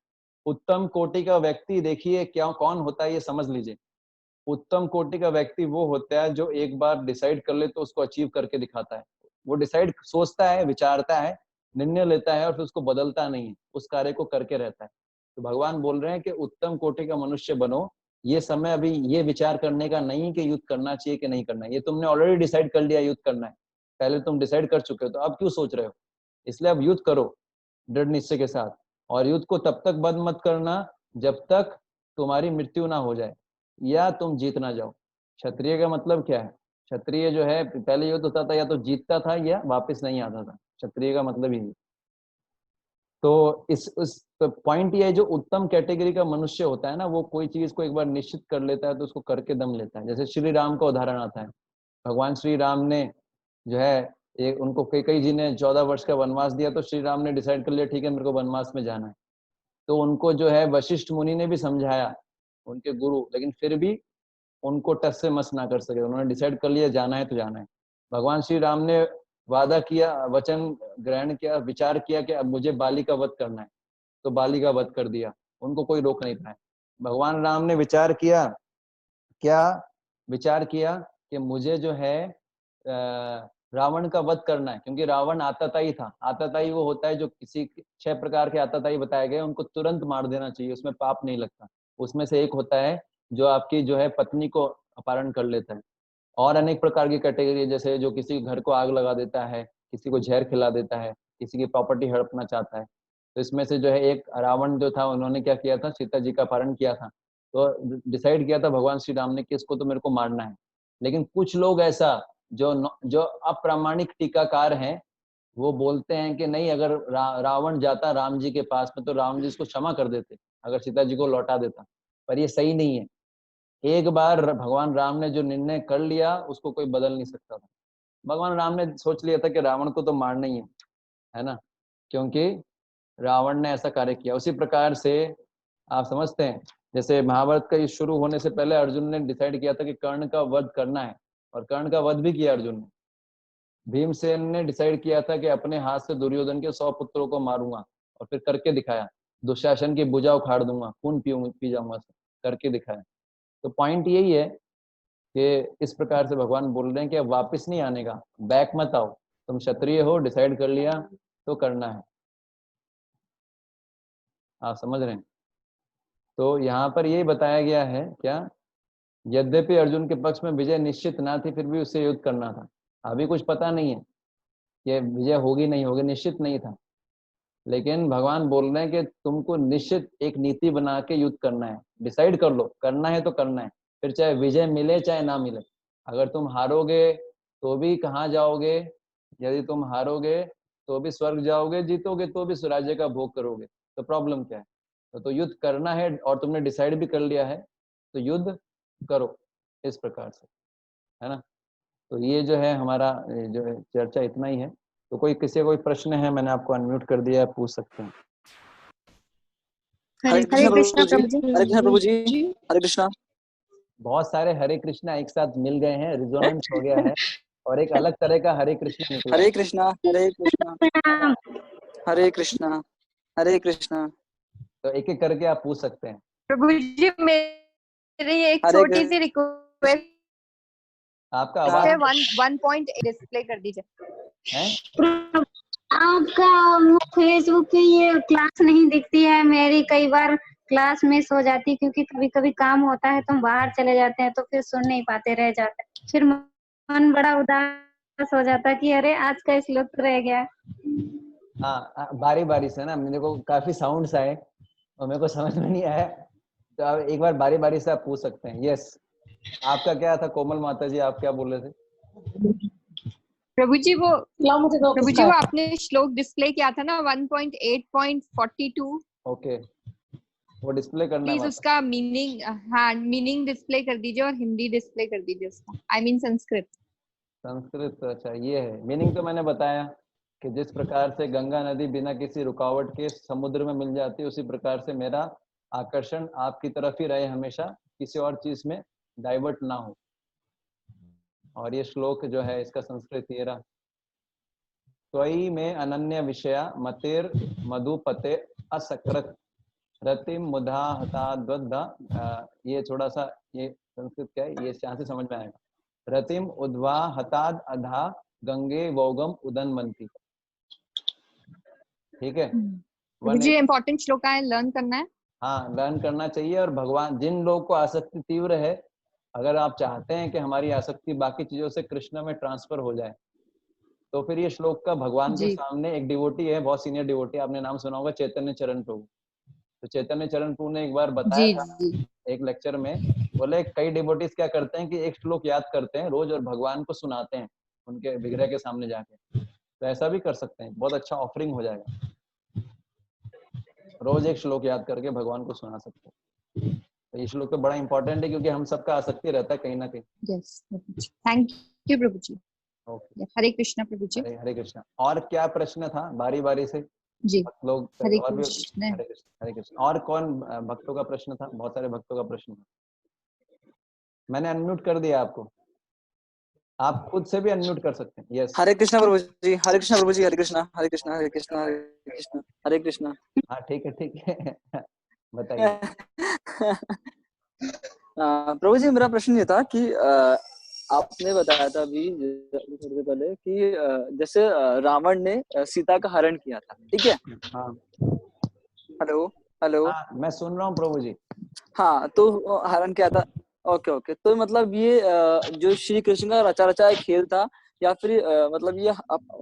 उत्तम कोटि का व्यक्ति देखिए क्या कौन होता है ये समझ लीजिए। उत्तम कोटि का व्यक्ति वो होता है जो एक बार डिसाइड कर ले तो उसको अचीव करके दिखाता है। वो डिसाइड सोचता है, विचारता है, निर्णय लेता है और फिर उसको बदलता नहीं है, उस कार्य को करके रहता है। तो भगवान बोल रहे हैं कि उत्तम कोटि का मनुष्य बनो। ये समय अभी ये विचार करने का नहीं कि युद्ध करना चाहिए कि नहीं करना है, ये तुमने ऑलरेडी डिसाइड कर लिया युद्ध करना है, पहले तुम डिसाइड कर चुके हो, तो अब क्यों सोच रहे हो। इसलिए अब युद्ध करो दृढ़ निश्चय के साथ। और युद्ध को तब तक बंद मत करना जब तक तुम्हारी मृत्यु ना हो जाए या तुम जीत ना जाओ। क्षत्रिय का मतलब क्या है, क्षत्रिय जो है पहले युद्ध होता था या तो जीतता था या वापस नहीं आता था, क्षत्रिय का मतलब यही। तो इस पॉइंट ये है, जो उत्तम कैटेगरी का मनुष्य होता है ना, वो कोई चीज को एक बार निश्चित कर लेता है तो उसको करके दम लेता है। जैसे श्री राम का उदाहरण आता है, भगवान श्री राम ने जो है एक उनको कई जी ने 14 वर्ष का वनवास दिया, तो श्री राम ने डिसाइड कर लिया ठीक है मेरे को वनवास में जाना है। तो उनको जो है वशिष्ठ मुनि ने भी समझाया, उनके गुरु, लेकिन फिर भी उनको टस से मस ना कर सके, उन्होंने डिसाइड कर लिया जाना है तो जाना है। भगवान श्री राम ने वादा किया, वचन ग्रहण किया, विचार किया कि अब मुझे बाली का वध करना है, तो बाली का वध कर दिया, उनको कोई रोक नहीं पाया। भगवान राम ने विचार किया, क्या विचार किया कि मुझे जो है रावण का वध करना है, क्योंकि रावण आतताई था। आतताई वो होता है जो किसी 6 प्रकार के आतताई बताए गए, उनको तुरंत मार देना चाहिए, उसमें पाप नहीं लगता। उसमें से एक होता है जो आपकी जो है पत्नी को अपहरण कर लेता है। और अनेक प्रकार की कैटेगरी है, जैसे जो किसी घर को आग लगा देता है, किसी को जहर खिला देता है, किसी की प्रॉपर्टी हड़पना चाहता है। तो इसमें से जो है एक रावण जो था, उन्होंने क्या किया था, सीता जी का अपहरण किया था। तो डिसाइड किया था भगवान श्री राम ने कि इसको तो मेरे को मारना है। लेकिन कुछ लोग ऐसा जो अप्रामाणिक टीकाकार हैं, वो बोलते हैं कि नहीं, अगर रावण जाता राम जी के पास में तो राम जी इसको क्षमा कर देते, अगर सीता जी को लौटा देता। पर ये सही नहीं है। एक बार भगवान राम ने जो निर्णय कर लिया उसको कोई बदल नहीं सकता था। भगवान राम ने सोच लिया था कि रावण को तो मारना ही है ना, क्योंकि रावण ने ऐसा कार्य किया। उसी प्रकार से आप समझते हैं, जैसे महाभारत का शुरू होने से पहले अर्जुन ने डिसाइड किया था कि कर्ण का वध करना है, और कर्ण का वध भी किया अर्जुन ने। भीमसेन ने डिसाइड किया था कि अपने हाथ से दुर्योधन के 100 पुत्रों को मारूंगा, और फिर करके दिखाया। दुशासन की भुजा उखाड़ दूंगा, खून पी जाऊंगा, करके दिखाया। तो पॉइंट यही है कि इस प्रकार से भगवान बोल रहे हैं कि अब वापस नहीं आने का, बैक मत आओ। तुम क्षत्रिय हो, डिसाइड कर लिया तो करना है। आप समझ रहे हैं। तो यहाँ पर यही बताया गया है क्या, यद्यपि अर्जुन के पक्ष में विजय निश्चित ना थी, फिर भी उससे युद्ध करना था। अभी कुछ पता नहीं है कि विजय होगी नहीं होगी, निश्चित नहीं था। लेकिन भगवान बोल रहे हैं कि तुमको निश्चित एक नीति बना के युद्ध करना है, डिसाइड कर लो, करना है तो करना है। फिर चाहे विजय मिले चाहे ना मिले, अगर तुम हारोगे तो भी कहाँ जाओगे, यदि तुम हारोगे तो भी स्वर्ग जाओगे, जीतोगे तो भी स्वराज्य का भोग करोगे, तो प्रॉब्लम क्या है। तो युद्ध करना है और तुमने डिसाइड भी कर लिया है, तो युद्ध करो, इस प्रकार से, है ना। तो ये जो है हमारा जो है चर्चा इतना ही है। तो कोई किसी का कोई प्रश्न है, मैंने आपको अनम्यूट कर दिया है, पूछ सकते हैं। हरे कृष्ण प्रभु जी, हरे कृष्ण प्रभु जी, हरे कृष्णा। बहुत सारे हरे कृष्णा एक साथ मिल गए हैं, रिजोनेंस हो गया है, और एक अलग तरह का हरे कृष्णा निकला। हरे कृष्णा, हरे कृष्णा, हरे कृष्णा, हरे कृष्णा। तो एक एक करके आप पूछ सकते हैं। प्रभु जी मेरी एक हरे छोटी सी रिक्वेस्ट आपका है, आवाज 1 पॉइंट डिस्प्ले कर दीजिए। है, आपका फेसबुक पे ये क्लास नहीं दिखती है मेरी, कई बार क्लास मिस हो जाती है क्योंकि कभी कभी काम होता है तो हम बाहर चले जाते हैं तो फिर सुन नहीं पाते, रह जाते हैं। फिर मन बड़ा उदास हो जाता है कि अरे आज का श्लोक रह गया। हाँ बारी बारी से ना, मेरे को काफी साउंड्स आए, और मेरे को समझ में नहीं आया, तो आप एक बार बारी बारी से आप पूछ सकते हैं। यस, आपका क्या था कोमल माता जी, आप क्या बोल रहे थे? प्रभु जी वो मुझे दो प्रभु जी वो आपने श्लोक डिस्प्ले किया था ना 1.8.42, ओके, वो डिस्प्ले करना है प्लीज वापस। उसका मीनिंग, हाँ मीनिंग डिस्प्ले कर दीजिए और हिंदी डिस्प्ले कर दीजिए उसका, आई मीन संस्कृत। संस्कृत, अच्छा ये है मीनिंग। तो मैंने बताया कि जिस प्रकार से गंगा नदी बिना किसी रुकावट के समुद्र में मिल जाती है, उसी प्रकार से मेरा आकर्षण आपकी तरफ ही रहे हमेशा, किसी और चीज में डाइवर्ट ना हो। और ये श्लोक जो है इसका संस्कृत ये रहा, त्वयि में अनन्य विषया मतिर मधुपते असकृत रतिम मुधा हताद्वद्धा। ये थोड़ा सा, ये संस्कृत क्या है, ये यहाँ से समझ में आएगा। रतिम उद्वा हताद अधा गंगे वोगम उदनमंती। ठीक है, प्रभु जी इम्पोर्टेंट श्लोक है, लर्न करना है। हाँ लर्न करना चाहिए। और भगवान, जिन लोग को आसक्ति तीव्र है, अगर आप चाहते हैं कि हमारी आसक्ति बाकी चीजों से कृष्ण में ट्रांसफर हो जाए, तो फिर ये श्लोक का भगवान के जी सामने एक डिवोटी है, बहुत सीनियर डिवोटी, आपने नाम सुना होगा, चैतन्य चरण प्रभु। तो चैतन्य चरण प्रभु ने एक बार बताया जी था जी एक लेक्चर में, बोले कई डिवोटीज क्या करते हैं कि एक श्लोक याद करते हैं रोज और भगवान को सुनाते हैं उनके विग्रह के सामने जाके। तो ऐसा भी कर सकते हैं, बहुत अच्छा ऑफरिंग हो जाएगा। रोज एक श्लोक याद करके भगवान को सुना सकते हैं। तो ये श्लोक तो बड़ा इंपॉर्टेंट है, क्योंकि हम सबका आसक्ति रहता है कहीं ना कहीं। Yes thank you Prabhu ji. Okay, Hare Krishna Prabhu ji. Hare Hare Krishna. और क्या प्रश्न था, बारी बारी से जी लोग हरे और भी। कृष्ण। हरे कृष्ण हरे कृष्ण। और कौन भक्तों का प्रश्न था? बहुत सारे भक्तों का प्रश्न था। मैंने अनम्यूट कर दिया आपको, आप खुद से भी अनम्यूट कर सकते हैं। यस, हरे कृष्णा प्रभु जी, हरे कृष्णा प्रभु जी, हरे कृष्णा हरे कृष्णा हरे कृष्णा हरे कृष्णा हरे कृष्णा। हाँ ठीक है बताइए। प्रभु जी मेरा प्रश्न ये था कि आपने बताया था अभी थोड़ी देर पहले कि जैसे रावण ने सीता का हरण किया था, ठीक है? हाँ हेलो हेलो। हाँ, मैं सुन रहा हूँ प्रभु जी। हाँ तो हरण किया था। ओके ओके, तो मतलब ये जो श्री कृष्ण का रचा रचाया खेल था, या फिर मतलब ये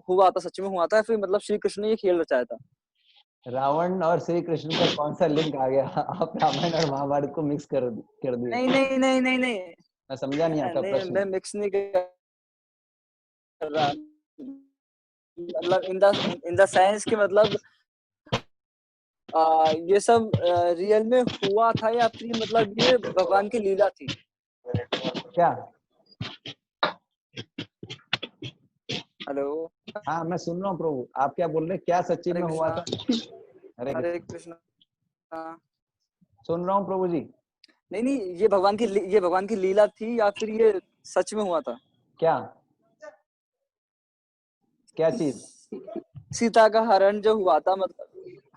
हुआ था, सच में हुआ था, या फिर मतलब श्री कृष्ण ने ये खेल रचाया था? रावण और श्री कृष्ण का कौन सा लिंक आ गया? आप रामायण और महाभारत को मिक्स कर दिए। नहीं नहीं नहीं नहीं नहीं मैं समझा नहीं आपका नहीं, प्रश्न। मैं मिक्स नहीं कर रहा। मतलब इन द सेंस कि मतलब ये सब रियल में हुआ था, या फिर मतलब ये भगवान की लीला थी? क्या? हेलो। हाँ मैं सुन रहा हूँ प्रभु, आप क्या बोल रहे हैं, क्या सच्ची हरे में हुआ कृष्णा था? हरे हरे कृष्ण, कृष्णा। सुन रहा हूँ प्रभु जी। नहीं नहीं, ये भगवान की लीला थी, या फिर ये सच में हुआ था? क्या क्या चीज? सीता का हरण जो हुआ था, मतलब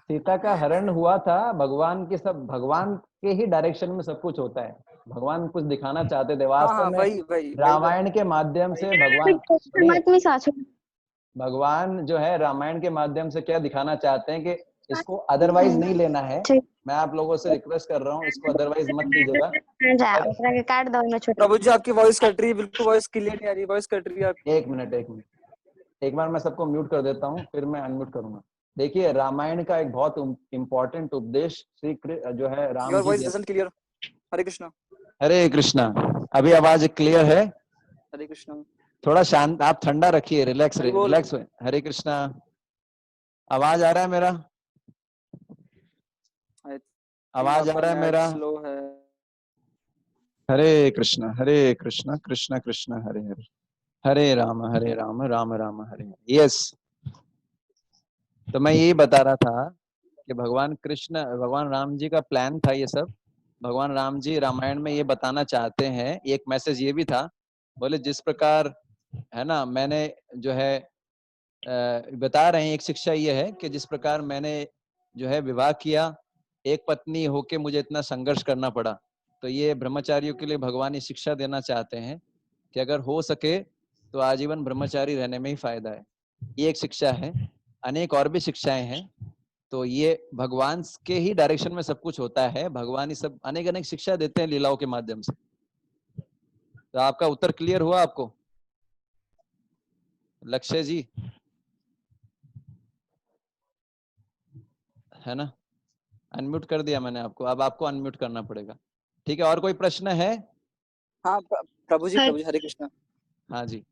सीता का हरण हुआ था, भगवान के सब, भगवान के ही डायरेक्शन में सब कुछ होता है। भगवान कुछ दिखाना चाहते थे हाँ हाँ, वास्तव में। वही वही वही तो। रामायण के माध्यम से भगवान, सुनिए, मत में सासू भगवान जो है रामायण के माध्यम से क्या दिखाना चाहते हैं कि इसको अदरवाइज नहीं लेना है। मैं आप लोगों से रिक्वेस्ट कर रहा हूँ, इसको अदरवाइज मत लीजिएगा। पर काट दो ना छोटे। प्रभु जी आपकी वॉइस कट रही है, बिल्कुल वॉइस क्लियर नहीं आ रही, वॉइस कट रही है आपकी। एक मिनट एक बार मैं सबको म्यूट कर देता हूँ, फिर मैं अनम्यूट करूंगा। देखिए, रामायण का एक बहुत इंपॉर्टेंट उपदेश जो है Ram your ji voice doesn't clear. Hare Krishna. Hare Krishna. अभी आवाज क्लियर है? हरे कृष्णा। थोड़ा शांत, आप ठंडा रखिए, रिलैक्स हरि बोल। रिलैक्स हुए। हरे कृष्णा। आवाज आ रहा है मेरा? आवाज आ रहा है मेरा? स्लो है। हरे कृष्णा कृष्ण कृष्ण हरे हरे, हरे राम राम राम हरे हरे। यस, तो मैं यही बता रहा था कि भगवान राम जी का प्लान था ये सब। भगवान राम जी रामायण में ये बताना चाहते हैं, एक मैसेज ये भी था, बोले जिस प्रकार, है ना, मैंने जो है बता रहे हैं, एक शिक्षा ये है कि जिस प्रकार मैंने जो है विवाह किया, एक पत्नी होके मुझे इतना संघर्ष करना पड़ा, तो ये ब्रह्मचारियों के लिए भगवान ये शिक्षा देना चाहते हैं कि अगर हो सके तो आजीवन ब्रह्मचारी रहने में ही फायदा है। ये एक शिक्षा है, अनेक और भी शिक्षाएं हैं। तो ये भगवान के ही डायरेक्शन में सब कुछ होता है, भगवान ही सब अनेक अनेक शिक्षा देते हैं लीलाओं के माध्यम से। तो आपका उत्तर क्लियर हुआ आपको लक्ष्य जी, है ना? अनम्यूट कर दिया मैंने आपको, अब आपको अनम्यूट करना पड़ेगा। ठीक है, और कोई प्रश्न है? हाँ प्रभु जी हरे कृष्णा। हाँ जी,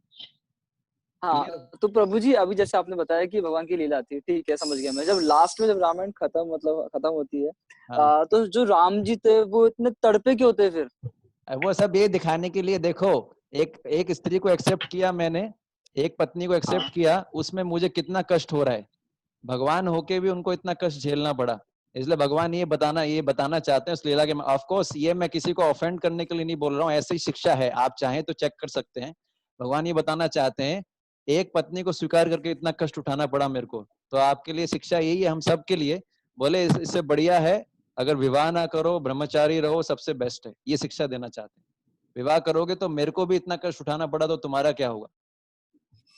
हाँ क्लियर। तो प्रभु जी अभी जैसे आपने बताया कि भगवान की लीला थी, ठीक है समझ गया मैं। जब लास्ट में जब रामायण खत्म होती है, हाँ, तो जो राम जी थे वो इतने तड़पे क्यों थे फिर? वो सब ये दिखाने के लिए, देखो एक एक स्त्री को एक्सेप्ट किया मैंने, एक पत्नी को एक्सेप्ट हाँ किया, उसमें मुझे कितना कष्ट हो रहा है, भगवान होके भी उनको इतना कष्ट झेलना पड़ा। इसलिए भगवान ये बताना चाहते हैं उस लीला के। ऑफ कोर्स ये मैं किसी को ऑफेंड करने के लिए नहीं बोल रहा हूँ, ऐसी शिक्षा है, आप चाहें तो चेक कर सकते हैं। भगवान ये बताना चाहते हैं, एक पत्नी को स्वीकार करके इतना कष्ट उठाना पड़ा मेरे को, तो आपके लिए शिक्षा यही है, हम सब के लिए। बोले इससे बढ़िया है अगर विवाह ना करो, ब्रह्मचारी रहो, सबसे बेस्ट है, ये शिक्षा देना चाहते हैं। विवाह करोगे तो मेरे को भी इतना कष्ट उठाना पड़ा, तो तुम्हारा क्या होगा।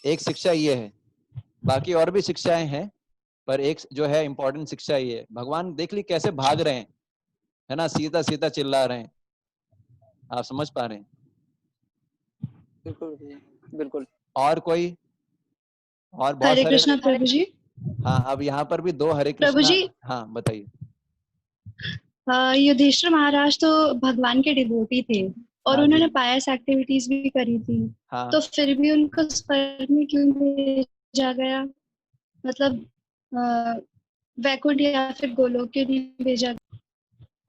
एक शिक्षा ये है, बाकी और भी शिक्षाएं हैं, पर एक जो है इंपॉर्टेंट शिक्षा ये है। भगवान देख ली कैसे भाग रहे हैं, है ना, सीता सीता चिल्ला रहे हैं, आप समझ पा रहे हैं। बिल्कुल बिल्कुल। और कोई, और बहुत हरे सारे। कृष्णा प्रभु जी। हाँ, अब यहाँ पर भी 2 हरे प्रभु कृष्णा। जी, हाँ बताइए। युधिष्ठिर महाराज तो भगवान के डिवोटी थे और हाँ जी। उन्होंने पायस एक्टिविटीज भी करी थी, हाँ, तो फिर भी उनको स्वर्ग में क्यों भेजा गया? मतलब अ, वैकुंठ या फिर गोलोक क्यों नहीं भेजा?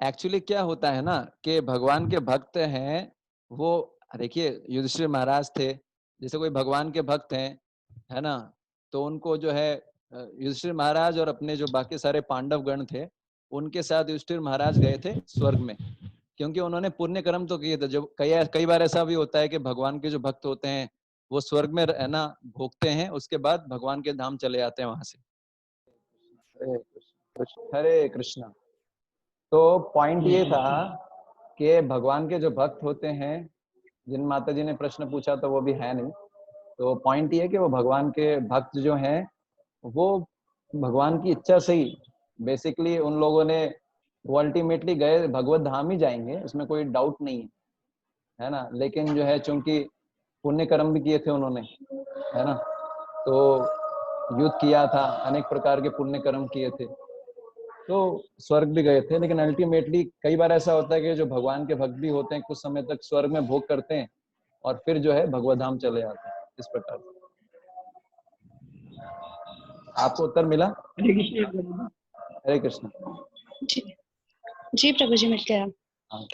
एक्चुअली क्या होता है ना कि भगवान के भक्त हैं वो, देखिए युधिष्ठिर महाराज थे, जैसे कोई भगवान के भक्त हैं, है ना, तो उनको जो है युधिष्ठिर महाराज और अपने जो बाकी सारे पांडव गण थे, उनके साथ युधिष्ठिर महाराज गए थे स्वर्ग में, क्योंकि उन्होंने पुण्य कर्म तो किए थे। जो कई कई बार ऐसा भी होता है कि भगवान के जो भक्त होते हैं वो स्वर्ग में है ना भोगते हैं, उसके बाद भगवान के धाम चले जाते हैं वहां से। हरे कृष्ण, हरे कृष्णा। तो पॉइंट ये था कि भगवान के जो भक्त होते हैं, जिन माता जी ने प्रश्न पूछा तो वो भी है नहीं, तो पॉइंट ये है कि वो भगवान के भक्त जो हैं वो भगवान की इच्छा से ही बेसिकली उन लोगों ने, वो अल्टीमेटली गए भगवत धाम ही जाएंगे, उसमें कोई डाउट नहीं है ना। लेकिन जो है चूंकि पुण्य कर्म भी किए थे उन्होंने, है ना, तो युद्ध किया था, अनेक प्रकार के पुण्य कर्म किए थे, तो स्वर्ग भी गए थे। लेकिन अल्टीमेटली कई बार ऐसा होता है कि जो भगवान के भक्त भी होते हैं कुछ समय तक स्वर्ग में भोग करते हैं और फिर जो है भगवत धाम चले जाते हैं, इस प्रकार से। आपको उत्तर मिला? हरे कृष्ण प्रभु जी। हरे कृष्ण। जी जी प्रभु जी, मिल गया। हाँ।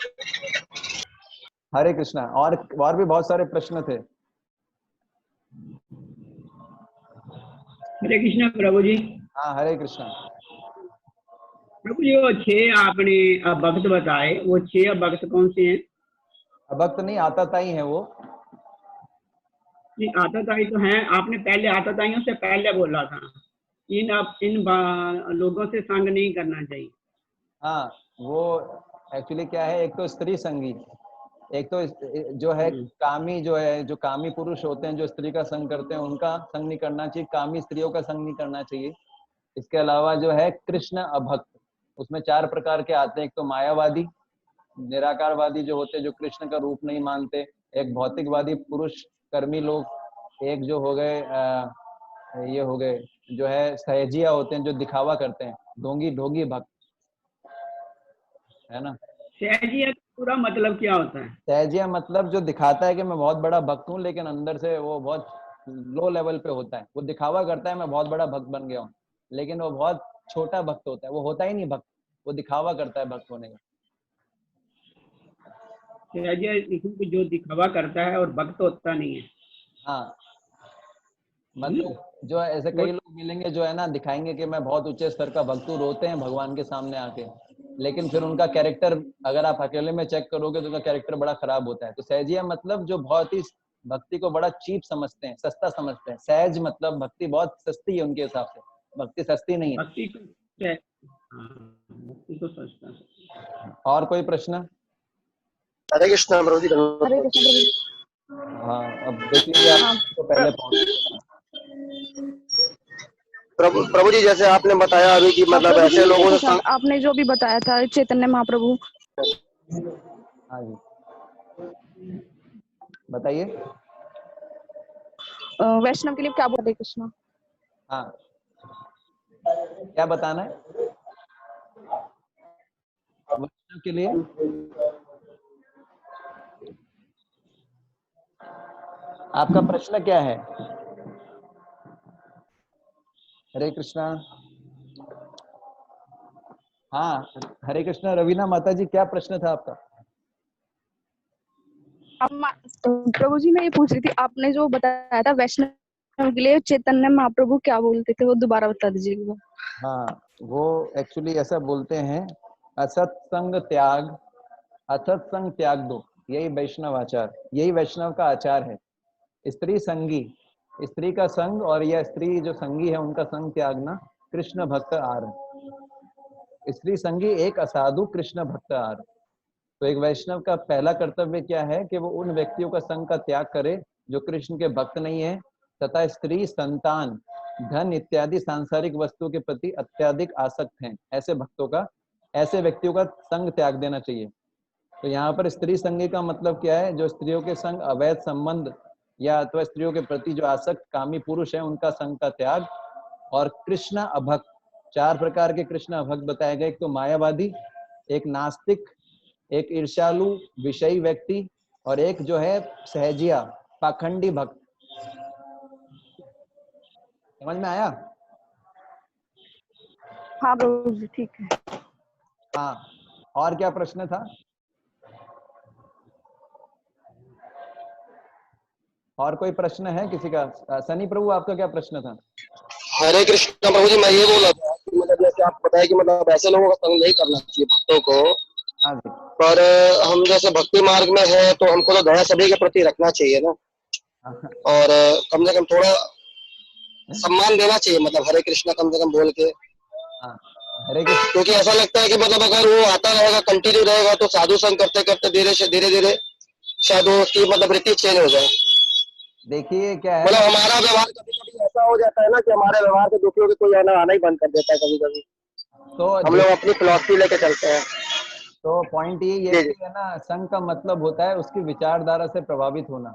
हरे कृष्णा। और भी बहुत सारे प्रश्न थे। हरे कृष्ण प्रभु जी। हाँ, हरे कृष्णा। प्रभु जी, वो 6 आपने भक्त बताए, वो 6 भक्त कौन से हैं? भक्त नहीं, आताताई है वो। जी, आताताई तो हैं, आपने पहले आताताइयों से पहले बोला था इन लोगों से संग नहीं करना चाहिए। हाँ, वो एक्चुअली क्या है, एक तो स्त्री संगी, एक तो जो है कामी, जो है जो कामी पुरुष होते हैं जो स्त्री का संग करते हैं उनका संग नहीं करना चाहिए, कामी स्त्रियों का संग नहीं करना चाहिए। इसके अलावा जो है कृष्ण अभक्त, उसमें 4 प्रकार के आते हैं। एक तो मायावादी निराकारवादी जो होते हैं, जो कृष्ण का रूप नहीं मानते, एक भौतिकवादी पुरुष कर्मी लोग, एक जो हो गए ये हो गए जो है सहजिया होते हैं जो दिखावा करते हैं, ढोंगी ढोंगी भक्त, है ना। सहजिया का पूरा मतलब क्या होता है? सहजिया मतलब जो दिखाता है कि मैं बहुत बड़ा भक्त हूँ, लेकिन अंदर से वो बहुत लो लेवल पे होता है। वो दिखावा करता है मैं बहुत बड़ा भक्त बन गया हूँ, लेकिन वो बहुत छोटा भक्त होता है, वो होता ही नहीं भक्त, वो दिखावा करता है भक्त होने का। सहजिया इसमें जो दिखावा करता है और भक्त होता नहीं है। हाँ, मतलब जो ऐसे कई लोग मिलेंगे जो है ना दिखाएंगे कि मैं बहुत ऊंचे स्तर का भक्त हूँ, रोते हैं भगवान के सामने आके, लेकिन फिर उनका कैरेक्टर अगर आप अकेले में चेक करोगे तो उनका कैरेक्टर बड़ा खराब होता है। तो सहजिया मतलब जो बहुत ही भक्ति को बड़ा चीप समझते हैं, सस्ता समझते हैं। सहज मतलब भक्ति बहुत सस्ती है उनके हिसाब से, भक्ति सस्ती नहीं है। भक्ति तो सस्ता है। और कोई प्रश्न? हरे कृष्ण प्रभु जी। हरे कृष्ण प्रभु जी। हाँ, अब देख लीजिए आप तो पहले पहुंच। प्रभु जी, जैसे आपने बताया अभी कि मतलब ऐसे लोगों से आपने जो भी बताया था चैतन्य महाप्रभु। हाँ जी, बताइए। वैष्णव के लिए क्या बोले कृष्णा? हाँ, क्या बताना है? के लिए आपका प्रश्न क्या है? हरे कृष्णा। हाँ, हरे कृष्णा रवीना माता जी, क्या प्रश्न था आपका? प्रभु जी मैं ये पूछ रही थी, आपने जो बताया था वैष्णव के लिए चैतन्य महाप्रभु क्या बोलते थे, वो दोबारा बता दीजिएगा। हाँ, वो एक्चुअली ऐसा बोलते हैं, असत्संग त्याग, असत्संग त्याग दो, यही वैष्णव आचार, यही वैष्णव का आचार है। स्त्री संगी, स्त्री का संग और यह स्त्री जो संगी है उनका संग त्यागना कृष्ण भक्त आर। स्त्री संगी एक असाधु कृष्ण भक्त आर। तो एक वैष्णव का पहला कर्तव्य क्या है कि वो उन व्यक्तियों का संग का त्याग करे जो कृष्ण के भक्त नहीं है, तथा स्त्री, संतान, धन इत्यादि सांसारिक वस्तु के प्रति अत्यधिक आसक्त हैं, ऐसे भक्तों का, ऐसे व्यक्तियों का संग त्याग देना चाहिए। तो यहाँ पर स्त्री संगी का मतलब क्या है? जो स्त्रियों के संग अवैध संबंध या अथवा स्त्रियों के प्रति जो आसक्त कामी पुरुष है उनका संग का त्याग। और कृष्ण अभक्त, 4 प्रकार के कृष्ण अभक्त बताए गए, एक तो मायावादी, एक नास्तिक, एक ईर्ष्यालु विषयी व्यक्ति, और एक जो है सहजिया पाखंडी भक्त। समझ में आया? हाँ प्रभु जी ठीक है। हाँ, और क्या प्रश्न था? और कोई प्रश्न है किसी का? सनी प्रभु आपका क्या प्रश्न था? हरे कृष्ण प्रभु जी, मैं ये बोल रहा था कि मतलब जैसे आप बताया कि मतलब ऐसे लोगों का संग नहीं करना चाहिए भक्तों को, हाँ जी। पर हम जैसे भक्ति मार्ग में है तो हमको तो दया सभी के प्रति रखना चाहिए ना, और कम से कम थोड़ा सम्मान देना चाहिए, मतलब हरे कृष्णा कम से कम बोल के। हाँ, हरे कृष्ण। क्योंकि ऐसा लगता है कि मतलब अगर वो आता रहेगा, कंटिन्यू रहेगा, तो साधु संग करते करते धीरे से धीरे धीरे शायद उसकी मतलब वृत्ति चेंज हो जाए। देखिए क्या है मतलब ना, हमारा व्यवहार कभी कभी ऐसा हो जाता है ना कि हमारे व्यवहार से दूसरों के कोई आना ही बंद कर देता है कभी कभी। तो हम लोग अपनी फिलॉसफी लेके चलते हैं। तो पॉइंट ये जी जी। है ना, संघ का मतलब होता है उसकी विचारधारा से प्रभावित होना।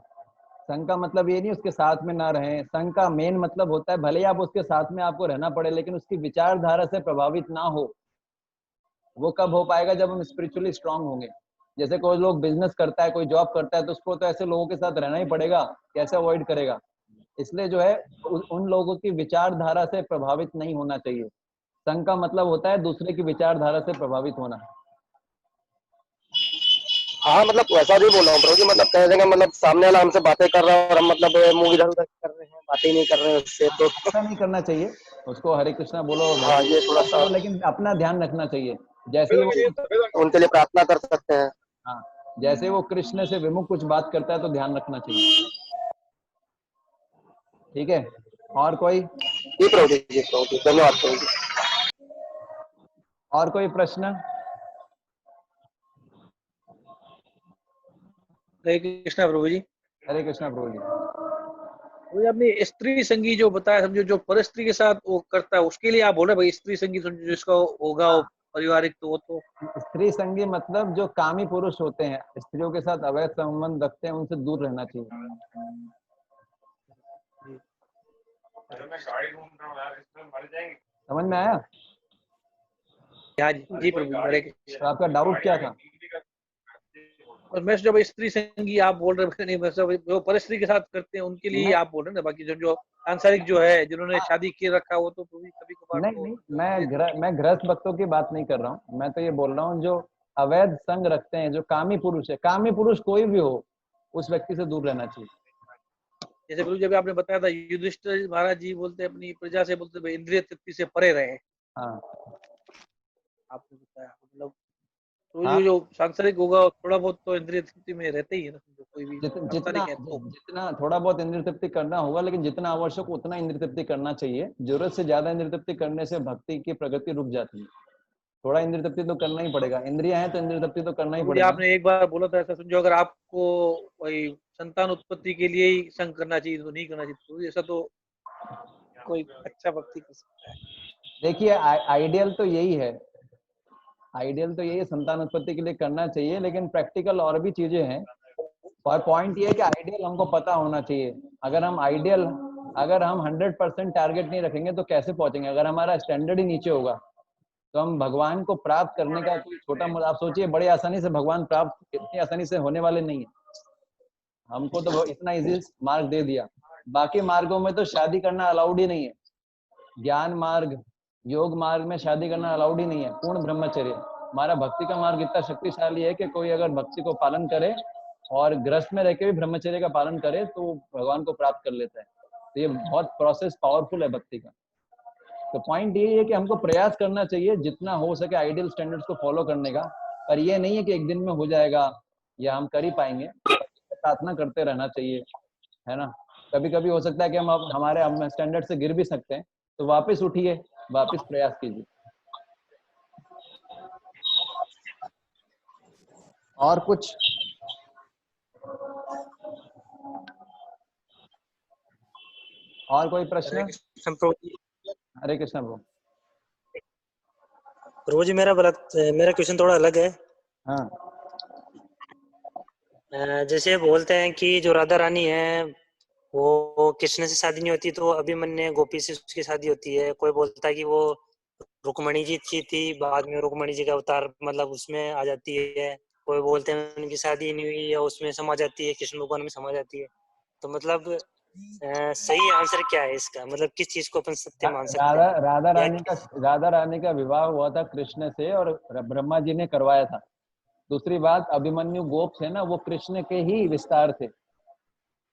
संघ का मतलब ये नहीं उसके साथ में ना रहें, संघ का मेन मतलब होता है भले ही आप उसके साथ में आपको रहना पड़े लेकिन उसकी विचारधारा से प्रभावित ना हो। वो कब हो पाएगा? जब हम स्पिरिचुअली स्ट्रांग होंगे। जैसे कोई लोग बिजनेस करता है, कोई जॉब करता है, तो उसको तो ऐसे लोगों के साथ रहना ही पड़ेगा, कैसे अवॉइड करेगा? इसलिए जो है उन लोगों की विचारधारा से प्रभावित नहीं होना चाहिए। संघ का मतलब होता है दूसरे की विचारधारा से प्रभावित होना। हाँ, मतलब वैसा भी बोल रहा हूँ प्रभु जी, मतलब कह देंगे मतलब सामने वाला हमसे बातें कर रहा है और हम मतलब मुंह इधर उधर कर रहे हैं, बातें नहीं कर रहे हैं उससे, तो ऐसा नहीं करना चाहिए। उसको हरे कृष्णा बोलो, हाँ ये थोड़ा सा करो, लेकिन अपना ध्यान रखना चाहिए। जैसे ही वो, उनके लिए प्रार्थना कर सकते हैं। हाँ, जैसे ही वो कृष्ण से विमुख कुछ बात करता है तो ध्यान रखना चाहिए। ठीक है? और कोई? जी प्रभु जी, प्रभु जी, धन्यवाद प्रभु जी। और कोई प्रश्न? हरे कृष्णा प्रभु जी। हरे कृष्णा प्रभु जी। वो आपने स्त्री संगी जो बताया, समझो जो पर स्त्री के साथ वो करता है उसके लिए आप बोल रहे भाई स्त्री संगी समझो जिसका होगा वो पारिवारिक, तो वो तो स्त्री संगी मतलब जो कामी पुरुष होते हैं, स्त्रियों के साथ अवैध संबंध रखते हैं, उनसे दूर रहना चाहिए। समझ में आया? हाँ जी प्रभु जी, हरे कृष्णा। तो आपका डाउट क्या था? और मैं जब स्त्री संगी आप बोल रहे नहीं, मैं सब जो पर स्त्री के साथ करते हैं उनके लिए आप बोल रहे हैं ना, बाकी जो सांसारिक जो है जिन्होंने शादी किए रखा वो तो कभी कभार नहीं तो नहीं, मैं गृहस्थ भक्तों की बात नहीं कर रहा हूँ। मैं तो ये बोल रहा हूँ जो अवैध संग रखते हैं, जो कामी पुरुष है, कामी पुरुष कोई भी हो, उस व्यक्ति से दूर रहना चाहिए। जैसे गुरु जब आपने बताया था युधिष्ठिर महाराज जी बोलते अपनी प्रजा से बोलते भाई इंद्रिय तृप्ति से परे रहे। हाँ, आपने बताया मतलब तो हाँ, जो सांसारिक होगा थोड़ा बहुत तो इंद्रिय तृप्ति में रहते ही है ना, जो कोई भी जितना सांसारिक है तो जितना थोड़ा बहुत इंद्रिय तृप्ति करना होगा, लेकिन जितना आवश्यक उतना इंद्रिय तृप्ति करना चाहिए। जरूरत से ज्यादा इंद्रिय तृप्ति करने से भक्ति की प्रगति रुक जाती है। थोड़ा इंद्रिय तृप्ति तो करना ही पड़ेगा, इंद्रिया है तो इंद्रिय तृप्ति तो करना ही मुझे पड़ेगा। आपने एक बार बोला था ऐसा, समझो अगर आपको वही संतान उत्पत्ति के लिए ही संग करना चाहिए तो नहीं करना चाहिए, तो ऐसा तो कोई अच्छा भक्ति कर सकता है। देखिए आइडियल तो यही है, आइडियल तो यही है, संतान उत्पत्ति के लिए करना चाहिए, लेकिन प्रैक्टिकल और भी चीजें हैं। और पॉइंट ये है कि आइडियल हमको पता होना चाहिए। अगर हम 100% टारगेट नहीं रखेंगे तो कैसे पहुंचेंगे? अगर हमारा स्टैंडर्ड ही नीचे होगा तो हम भगवान को प्राप्त करने का कोई छोटा मोटा, आप सोचिए बड़े आसानी से भगवान प्राप्त इतनी आसानी से होने वाले नहीं है। हमको तो इतना इजी मार्ग दे दिया, बाकी मार्गों में तो शादी करना अलाउड ही नहीं है। ज्ञान मार्ग, योग मार्ग में शादी करना अलाउड ही नहीं है, पूर्ण ब्रह्मचर्य। हमारा भक्ति का मार्ग इतना शक्तिशाली है कि कोई अगर भक्ति को पालन करे और गृहस्थ में रह के भी ब्रह्मचर्य का पालन करे तो भगवान को प्राप्त कर लेता है। तो ये बहुत प्रोसेस पावरफुल है भक्ति का। तो पॉइंट ये है कि हमको प्रयास करना चाहिए जितना हो सके आइडियल स्टैंडर्ड्स को फॉलो करने का, पर ये नहीं है कि एक दिन में हो जाएगा या हम कर ही पाएंगे। प्रार्थना करते रहना चाहिए, है ना। कभी कभी हो सकता है कि हम अब हमारे स्टैंडर्ड से गिर भी सकते हैं, तो वापस उठिए, वापस प्रयास कीजिए। और कुछ? और कोई प्रश्न? हरे कृष्ण प्रभु। प्रभु जी मेरा क्वेश्चन थोड़ा अलग है। हाँ। जैसे बोलते हैं कि जो राधा रानी है वो कृष्ण से शादी नहीं होती तो अभिमन्यु गोपी से उसकी शादी होती है। कोई बोलता है कि वो रुक्मणी जी की थी, बाद में रुक्मणी जी का अवतार मतलब उसमें आ जाती है। कोई बोलते हैं उनकी शादी नहीं हुई या उसमें समा जाती है, कृष्ण भगवान में समा जाती है। तो मतलब सही आंसर क्या है इसका, मतलब किस चीज को अपन सत्य मान सकते हैं? राधा रानी का विवाह हुआ था कृष्ण से और ब्रह्मा जी ने करवाया था। दूसरी बात, अभिमन्यु गोप थे ना, वो कृष्ण के ही विस्तार थे।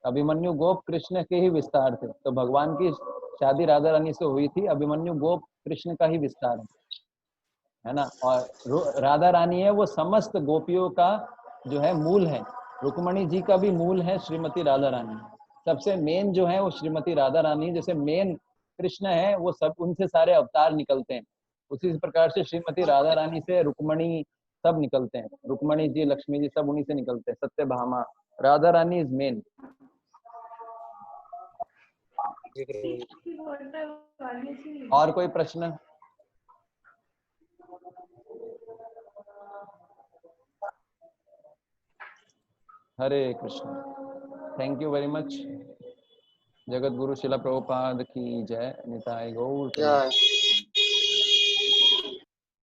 अभिमन्यु गोप कृष्ण के ही विस्तार थे, तो भगवान की शादी राधा रानी से हुई थी। अभिमन्यु गोप कृष्ण का ही विस्तार है ना। और राधा रानी है वो समस्त गोपियों का जो है मूल है। रुक्मणी जी का भी मूल है श्रीमती राधा रानी। सबसे मेन जो है वो श्रीमती राधा रानी, जैसे मेन कृष्ण है वो सब, उनसे सारे अवतार निकलते हैं। उसी प्रकार से श्रीमती राधा रानी से रुक्मणी सब निकलते हैं। रुक्मणी जी, लक्ष्मी जी सब उन्हीं से निकलते हैं। Satyabhama, Radha Rani is main. और कोई प्रश्न? Hare Krishna. Thank you very much. Jagat Guru शिला प्रभुपाद की जय। निताई गौर।